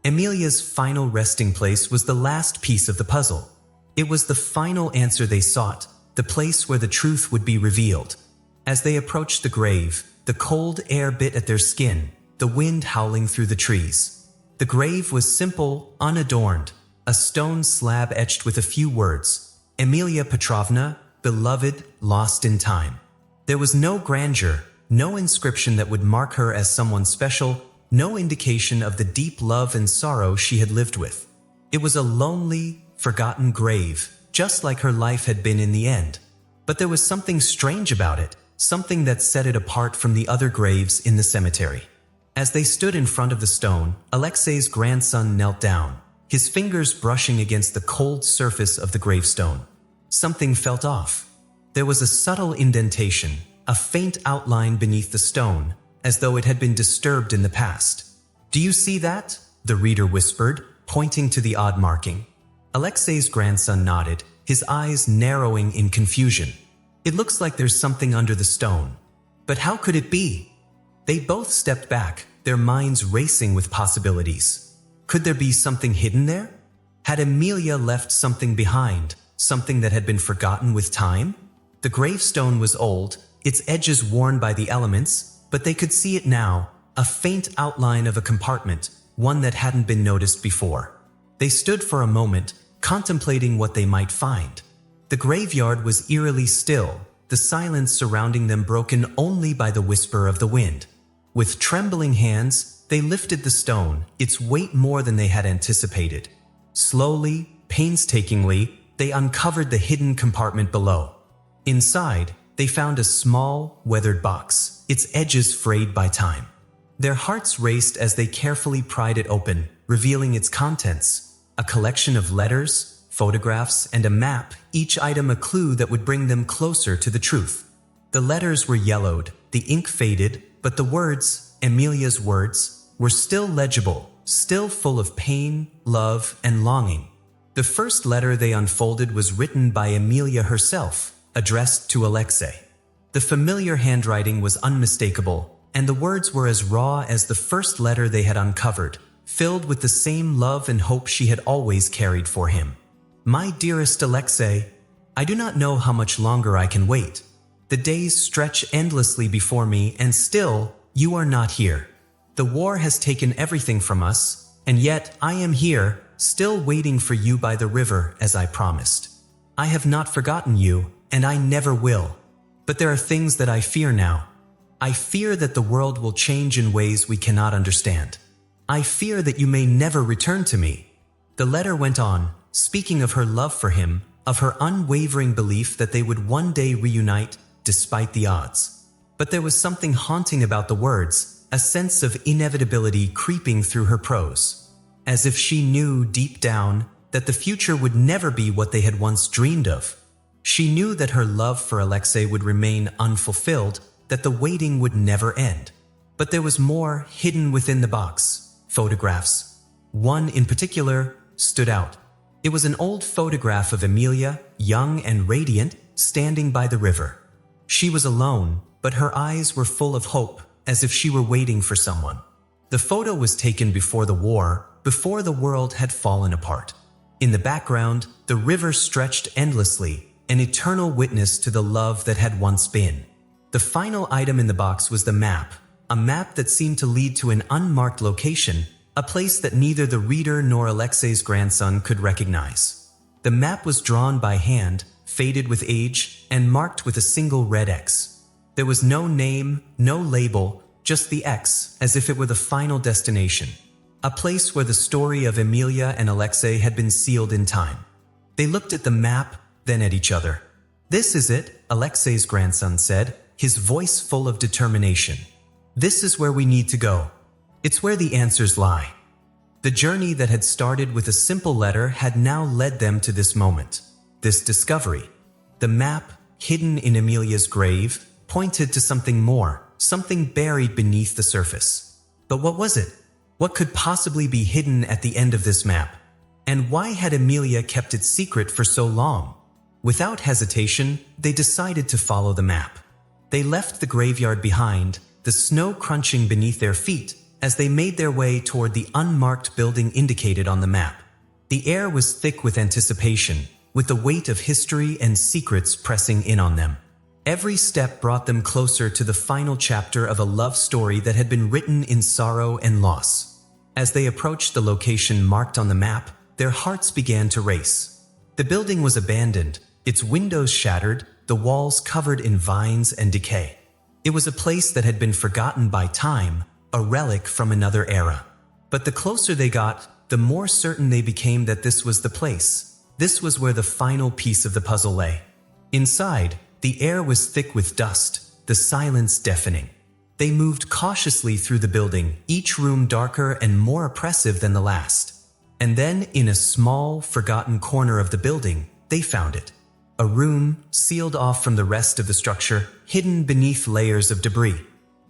Emilia's final resting place was the last piece of the puzzle. It was the final answer they sought, the place where the truth would be revealed. As they approached the grave, the cold air bit at their skin, the wind howling through the trees. The grave was simple, unadorned, a stone slab etched with a few words, Emilia Petrovna, beloved, lost in time. There was no grandeur, no inscription that would mark her as someone special, no indication of the deep love and sorrow she had lived with. It was a lonely, forgotten grave, just like her life had been in the end. But there was something strange about it, something that set it apart from the other graves in the cemetery. As they stood in front of the stone, Alexei's grandson knelt down, his fingers brushing against the cold surface of the gravestone. Something felt off. There was a subtle indentation, a faint outline beneath the stone, as though it had been disturbed in the past. "Do you see that?" the reader whispered, pointing to the odd marking. Alexei's grandson nodded, his eyes narrowing in confusion. "It looks like there's something under the stone. But how could it be?" They both stepped back, their minds racing with possibilities. Could there be something hidden there? Had Emilia left something behind, something that had been forgotten with time? The gravestone was old, its edges worn by the elements, but they could see it now, a faint outline of a compartment, one that hadn't been noticed before. They stood for a moment, contemplating what they might find. The graveyard was eerily still, the silence surrounding them broken only by the whisper of the wind. With trembling hands, they lifted the stone, its weight more than they had anticipated. Slowly, painstakingly, they uncovered the hidden compartment below. Inside, they found a small, weathered box, its edges frayed by time. Their hearts raced as they carefully pried it open, revealing its contents: a collection of letters, photographs, and a map, each item a clue that would bring them closer to the truth. The letters were yellowed, the ink faded, but the words, Emilia's words, were still legible, still full of pain, love, and longing. The first letter they unfolded was written by Emilia herself, addressed to Alexei. The familiar handwriting was unmistakable, and the words were as raw as the first letter they had uncovered, filled with the same love and hope she had always carried for him. "My dearest Alexei, I do not know how much longer I can wait. The days stretch endlessly before me, and still, you are not here. The war has taken everything from us, and yet I am here, still waiting for you by the river as I promised. I have not forgotten you, and I never will. But there are things that I fear now. I fear that the world will change in ways we cannot understand. I fear that you may never return to me." The letter went on, speaking of her love for him, of her unwavering belief that they would one day reunite, despite the odds. But there was something haunting about the words, a sense of inevitability creeping through her prose. As if she knew deep down that the future would never be what they had once dreamed of. She knew that her love for Alexei would remain unfulfilled, that the waiting would never end. But there was more hidden within the box: photographs. One in particular stood out. It was an old photograph of Emilia, young and radiant, standing by the river. She was alone, but her eyes were full of hope, as if she were waiting for someone. The photo was taken before the war, before the world had fallen apart. In the background, the river stretched endlessly, an eternal witness to the love that had once been. The final item in the box was the map, a map that seemed to lead to an unmarked location, a place that neither the reader nor Alexei's grandson could recognize. The map was drawn by hand, faded with age, and marked with a single red X. There was no name, no label, just the X, as if it were the final destination. A place where the story of Emilia and Alexei had been sealed in time. They looked at the map, then at each other. "This is it," Alexei's grandson said, his voice full of determination. "This is where we need to go. It's where the answers lie." The journey that had started with a simple letter had now led them to this moment, this discovery. The map, hidden in Emilia's grave, pointed to something more, something buried beneath the surface. But what was it? What could possibly be hidden at the end of this map? And why had Emilia kept it secret for so long? Without hesitation, they decided to follow the map. They left the graveyard behind, the snow crunching beneath their feet, as they made their way toward the unmarked building indicated on the map. The air was thick with anticipation, with the weight of history and secrets pressing in on them. Every step brought them closer to the final chapter of a love story that had been written in sorrow and loss. As they approached the location marked on the map, their hearts began to race. The building was abandoned, its windows shattered, the walls covered in vines and decay. It was a place that had been forgotten by time, a relic from another era. But the closer they got, the more certain they became that this was the place. This was where the final piece of the puzzle lay. Inside, the air was thick with dust, the silence deafening. They moved cautiously through the building, each room darker and more oppressive than the last. And then, in a small, forgotten corner of the building, they found it. A room, sealed off from the rest of the structure, hidden beneath layers of debris.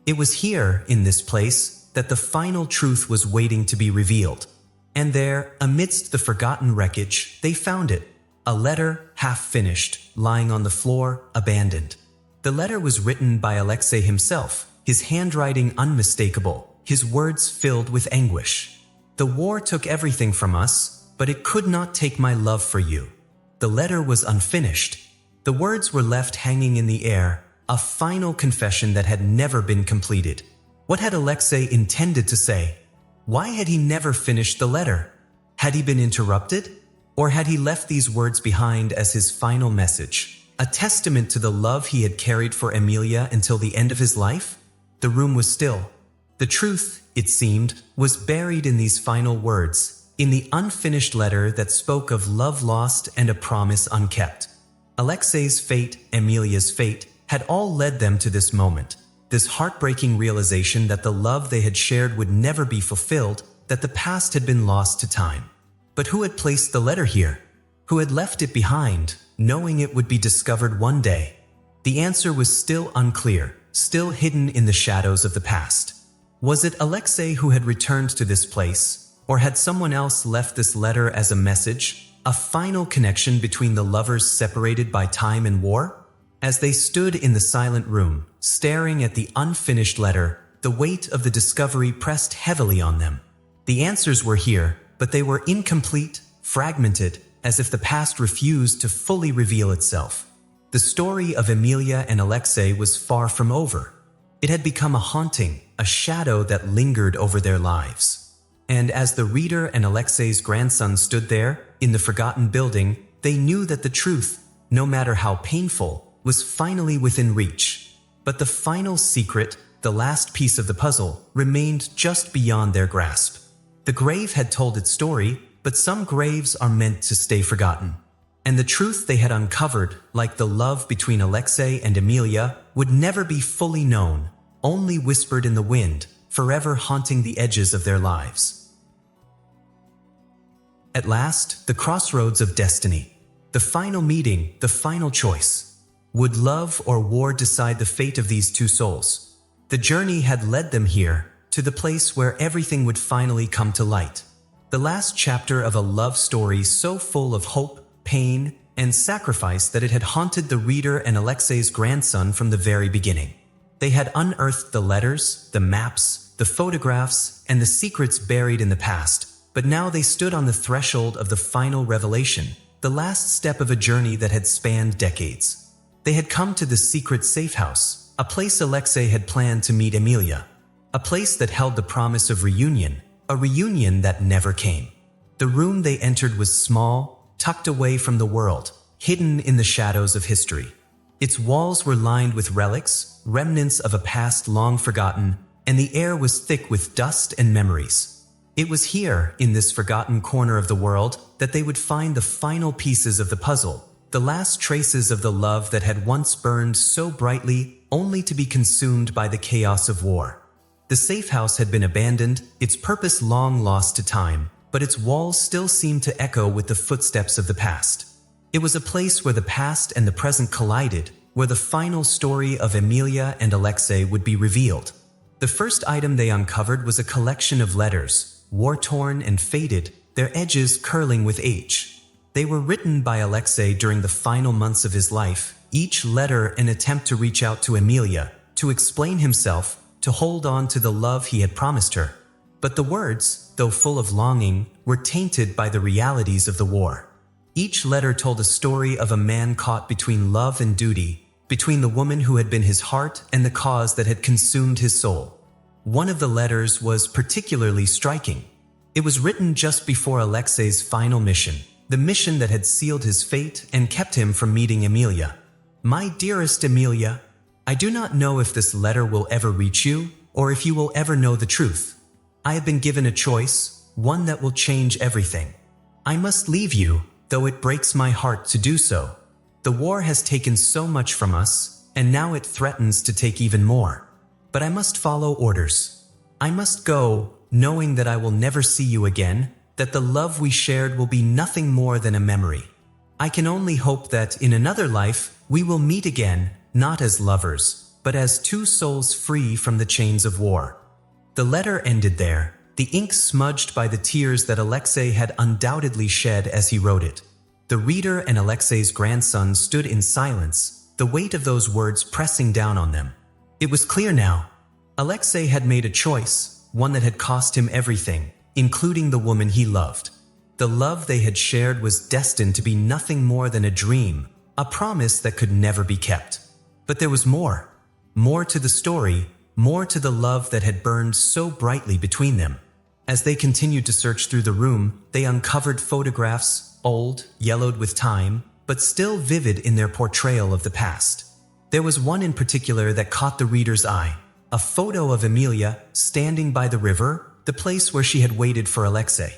It was here, in this place, that the final truth was waiting to be revealed. And there, amidst the forgotten wreckage, they found it. A letter, half-finished, lying on the floor, abandoned. The letter was written by Alexei himself, his handwriting unmistakable, his words filled with anguish. The war took everything from us, but it could not take my love for you. The letter was unfinished. The words were left hanging in the air, a final confession that had never been completed. What had Alexei intended to say? Why had he never finished the letter? Had he been interrupted? Or had he left these words behind as his final message, a testament to the love he had carried for Emilia until the end of his life? The room was still. The truth, it seemed, was buried in these final words, in the unfinished letter that spoke of love lost and a promise unkept. Alexei's fate, Emilia's fate, had all led them to this moment, this heartbreaking realization that the love they had shared would never be fulfilled, that the past had been lost to time. But who had placed the letter here? Who had left it behind, knowing it would be discovered one day? The answer was still unclear, still hidden in the shadows of the past. Was it Alexei who had returned to this place, or had someone else left this letter as a message, a final connection between the lovers separated by time and war? As they stood in the silent room, staring at the unfinished letter, the weight of the discovery pressed heavily on them. The answers were here, but they were incomplete, fragmented, as if the past refused to fully reveal itself. The story of Emilia and Alexei was far from over. It had become a haunting, a shadow that lingered over their lives. And as the reader and Alexei's grandson stood there, in the forgotten building, they knew that the truth, no matter how painful, was finally within reach. But the final secret, the last piece of the puzzle, remained just beyond their grasp. The grave had told its story, but some graves are meant to stay forgotten. And the truth they had uncovered, like the love between Alexei and Emilia, would never be fully known, only whispered in the wind, forever haunting the edges of their lives. At last, the crossroads of destiny. The final meeting, the final choice. Would love or war decide the fate of these two souls? The journey had led them here, to the place where everything would finally come to light. The last chapter of a love story so full of hope, pain, and sacrifice that it had haunted the reader and Alexei's grandson from the very beginning. They had unearthed the letters, the maps, the photographs, and the secrets buried in the past, but now they stood on the threshold of the final revelation, the last step of a journey that had spanned decades. They had come to the secret safe house, a place Alexei had planned to meet Emilia. A place that held the promise of reunion, a reunion that never came. The room they entered was small, tucked away from the world, hidden in the shadows of history. Its walls were lined with relics, remnants of a past long forgotten, and the air was thick with dust and memories. It was here, in this forgotten corner of the world, that they would find the final pieces of the puzzle, the last traces of the love that had once burned so brightly, only to be consumed by the chaos of war. The safe house had been abandoned, its purpose long lost to time, but its walls still seemed to echo with the footsteps of the past. It was a place where the past and the present collided, where the final story of Emilia and Alexei would be revealed. The first item they uncovered was a collection of letters, war-torn and faded, their edges curling with age. They were written by Alexei during the final months of his life, each letter an attempt to reach out to Emilia, to explain himself, to hold on to the love he had promised her. But the words, though full of longing, were tainted by the realities of the war. Each letter told a story of a man caught between love and duty, between the woman who had been his heart and the cause that had consumed his soul. One of the letters was particularly striking. It was written just before Alexei's final mission, the mission that had sealed his fate and kept him from meeting Emilia. My dearest Emilia, I do not know if this letter will ever reach you, or if you will ever know the truth. I have been given a choice, one that will change everything. I must leave you, though it breaks my heart to do so. The war has taken so much from us, and now it threatens to take even more. But I must follow orders. I must go, knowing that I will never see you again, that the love we shared will be nothing more than a memory. I can only hope that in another life, we will meet again, not as lovers, but as two souls free from the chains of war. The letter ended there, the ink smudged by the tears that Alexei had undoubtedly shed as he wrote it. The reader and Alexei's grandson stood in silence, the weight of those words pressing down on them. It was clear now. Alexei had made a choice, one that had cost him everything, including the woman he loved. The love they had shared was destined to be nothing more than a dream, a promise that could never be kept. But there was more. More to the story, more to the love that had burned so brightly between them. As they continued to search through the room, they uncovered photographs, old, yellowed with time, but still vivid in their portrayal of the past. There was one in particular that caught the reader's eye, a photo of Emilia standing by the river, the place where she had waited for Alexei.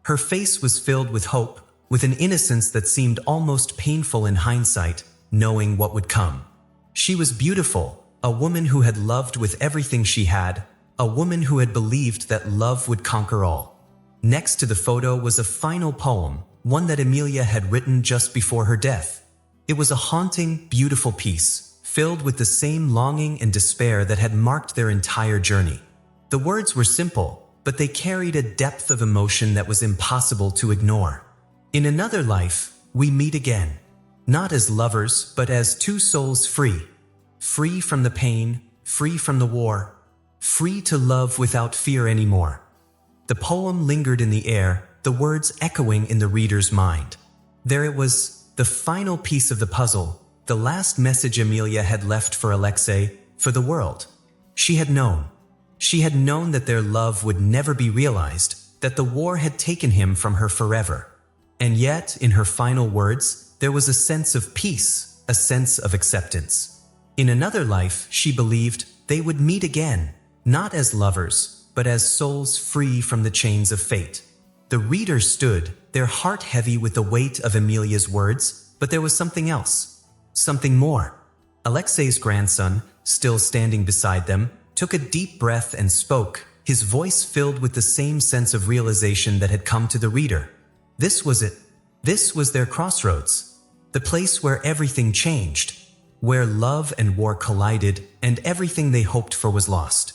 Her face was filled with hope, with an innocence that seemed almost painful in hindsight, knowing what would come. She was beautiful, a woman who had loved with everything she had, a woman who had believed that love would conquer all. Next to the photo was a final poem, one that Emilia had written just before her death. It was a haunting, beautiful piece, filled with the same longing and despair that had marked their entire journey. The words were simple, but they carried a depth of emotion that was impossible to ignore. In another life, we meet again, not as lovers, but as two souls free. Free from the pain, free from the war, free to love without fear anymore. The poem lingered in the air, the words echoing in the reader's mind. There it was, the final piece of the puzzle, the last message Emilia had left for Alexei, for the world. She had known. She had known that their love would never be realized, that the war had taken him from her forever. And yet, in her final words, there was a sense of peace, a sense of acceptance. In another life, she believed, they would meet again, not as lovers, but as souls free from the chains of fate. The reader stood, their heart heavy with the weight of Emilia's words, but there was something else, something more. Alexei's grandson, still standing beside them, took a deep breath and spoke, his voice filled with the same sense of realization that had come to the reader. This was it. This was their crossroads, the place where everything changed, where love and war collided and everything they hoped for was lost.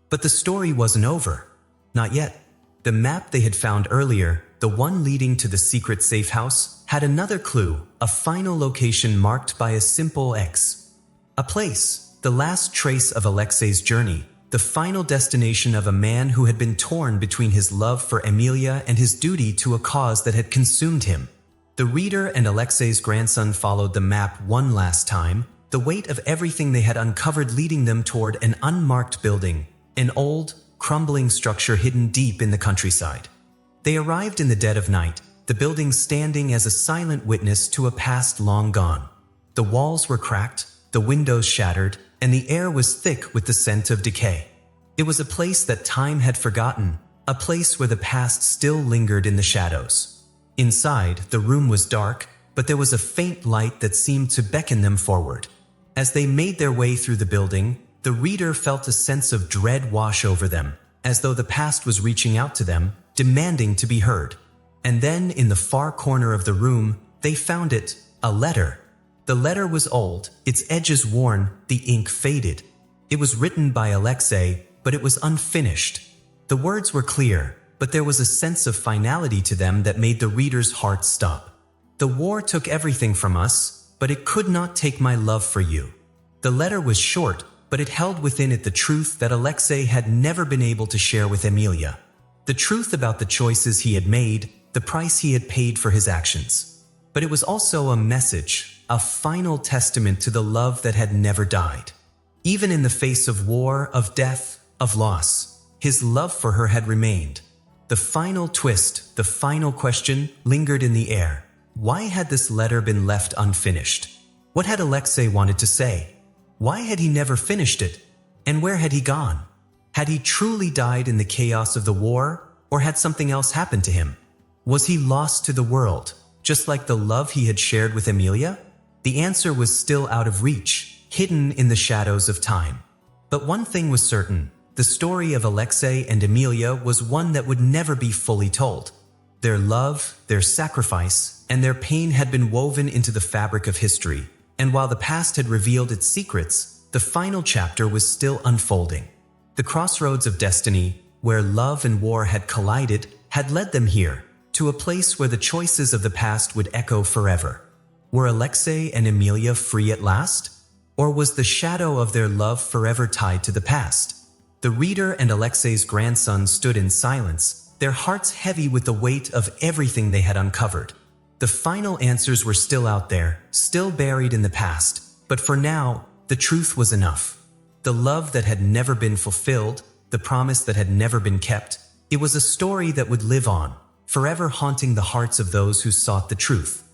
But the story wasn't over. Not yet. The map they had found earlier, the one leading to the secret safe house, had another clue, a final location marked by a simple X. A place, the last trace of Alexei's journey, the final destination of a man who had been torn between his love for Emilia and his duty to a cause that had consumed him. The reader and Alexei's grandson followed the map one last time, the weight of everything they had uncovered leading them toward an unmarked building, an old, crumbling structure hidden deep in the countryside. They arrived in the dead of night, the building standing as a silent witness to a past long gone. The walls were cracked, the windows shattered, and the air was thick with the scent of decay. It was a place that time had forgotten, a place where the past still lingered in the shadows. Inside, the room was dark, but there was a faint light that seemed to beckon them forward. As they made their way through the building, the reader felt a sense of dread wash over them, as though the past was reaching out to them, demanding to be heard. And then, in the far corner of the room, they found it, a letter. The letter was old, its edges worn, the ink faded. It was written by Alexei, but it was unfinished. The words were clear, but there was a sense of finality to them that made the reader's heart stop. The war took everything from us, but it could not take my love for you. The letter was short, but it held within it the truth that Alexei had never been able to share with Emilia. The truth about the choices he had made, the price he had paid for his actions. But it was also a message, a final testament to the love that had never died. Even in the face of war, of death, of loss, his love for her had remained. The final twist, the final question, lingered in the air. Why had this letter been left unfinished? What had Alexei wanted to say? Why had he never finished it? And where had he gone? Had he truly died in the chaos of the war, or had something else happened to him? Was he lost to the world, just like the love he had shared with Emilia? The answer was still out of reach, hidden in the shadows of time. But one thing was certain. The story of Alexei and Emilia was one that would never be fully told. Their love, their sacrifice, and their pain had been woven into the fabric of history, and while the past had revealed its secrets, the final chapter was still unfolding. The crossroads of destiny, where love and war had collided, had led them here, to a place where the choices of the past would echo forever. Were Alexei and Emilia free at last? Or was the shadow of their love forever tied to the past? The reader and Alexei's grandson stood in silence, their hearts heavy with the weight of everything they had uncovered. The final answers were still out there, still buried in the past, but for now, the truth was enough. The love that had never been fulfilled, the promise that had never been kept, it was a story that would live on, forever haunting the hearts of those who sought the truth.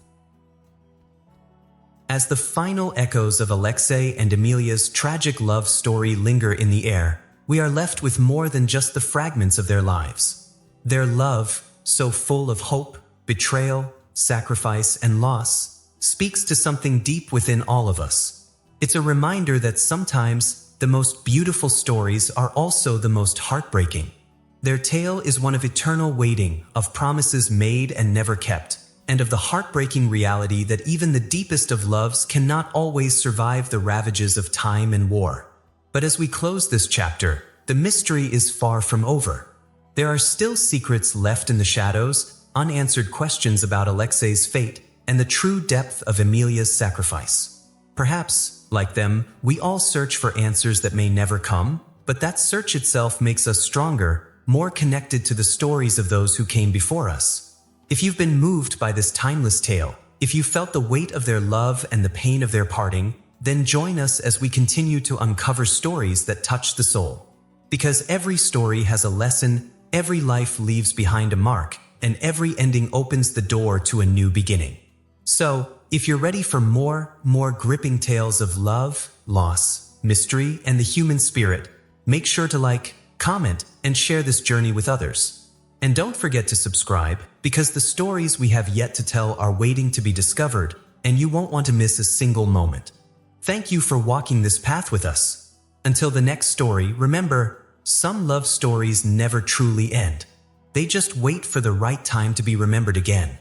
As the final echoes of Alexei and Emilia's tragic love story linger in the air, we are left with more than just the fragments of their lives. Their love, so full of hope, betrayal, sacrifice, and loss, speaks to something deep within all of us. It's a reminder that sometimes the most beautiful stories are also the most heartbreaking. Their tale is one of eternal waiting, of promises made and never kept, and of the heartbreaking reality that even the deepest of loves cannot always survive the ravages of time and war. But as we close this chapter, the mystery is far from over. There are still secrets left in the shadows, unanswered questions about Alexei's fate, and the true depth of Emilia's sacrifice. Perhaps, like them, we all search for answers that may never come, but that search itself makes us stronger, more connected to the stories of those who came before us. If you've been moved by this timeless tale, if you felt the weight of their love and the pain of their parting, then join us as we continue to uncover stories that touch the soul. Because every story has a lesson, every life leaves behind a mark, and every ending opens the door to a new beginning. So, if you're ready for more gripping tales of love, loss, mystery, and the human spirit, make sure to like, comment, and share this journey with others. And don't forget to subscribe, because the stories we have yet to tell are waiting to be discovered, and you won't want to miss a single moment. Thank you for walking this path with us. Until the next story, remember, some love stories never truly end. They just wait for the right time to be remembered again.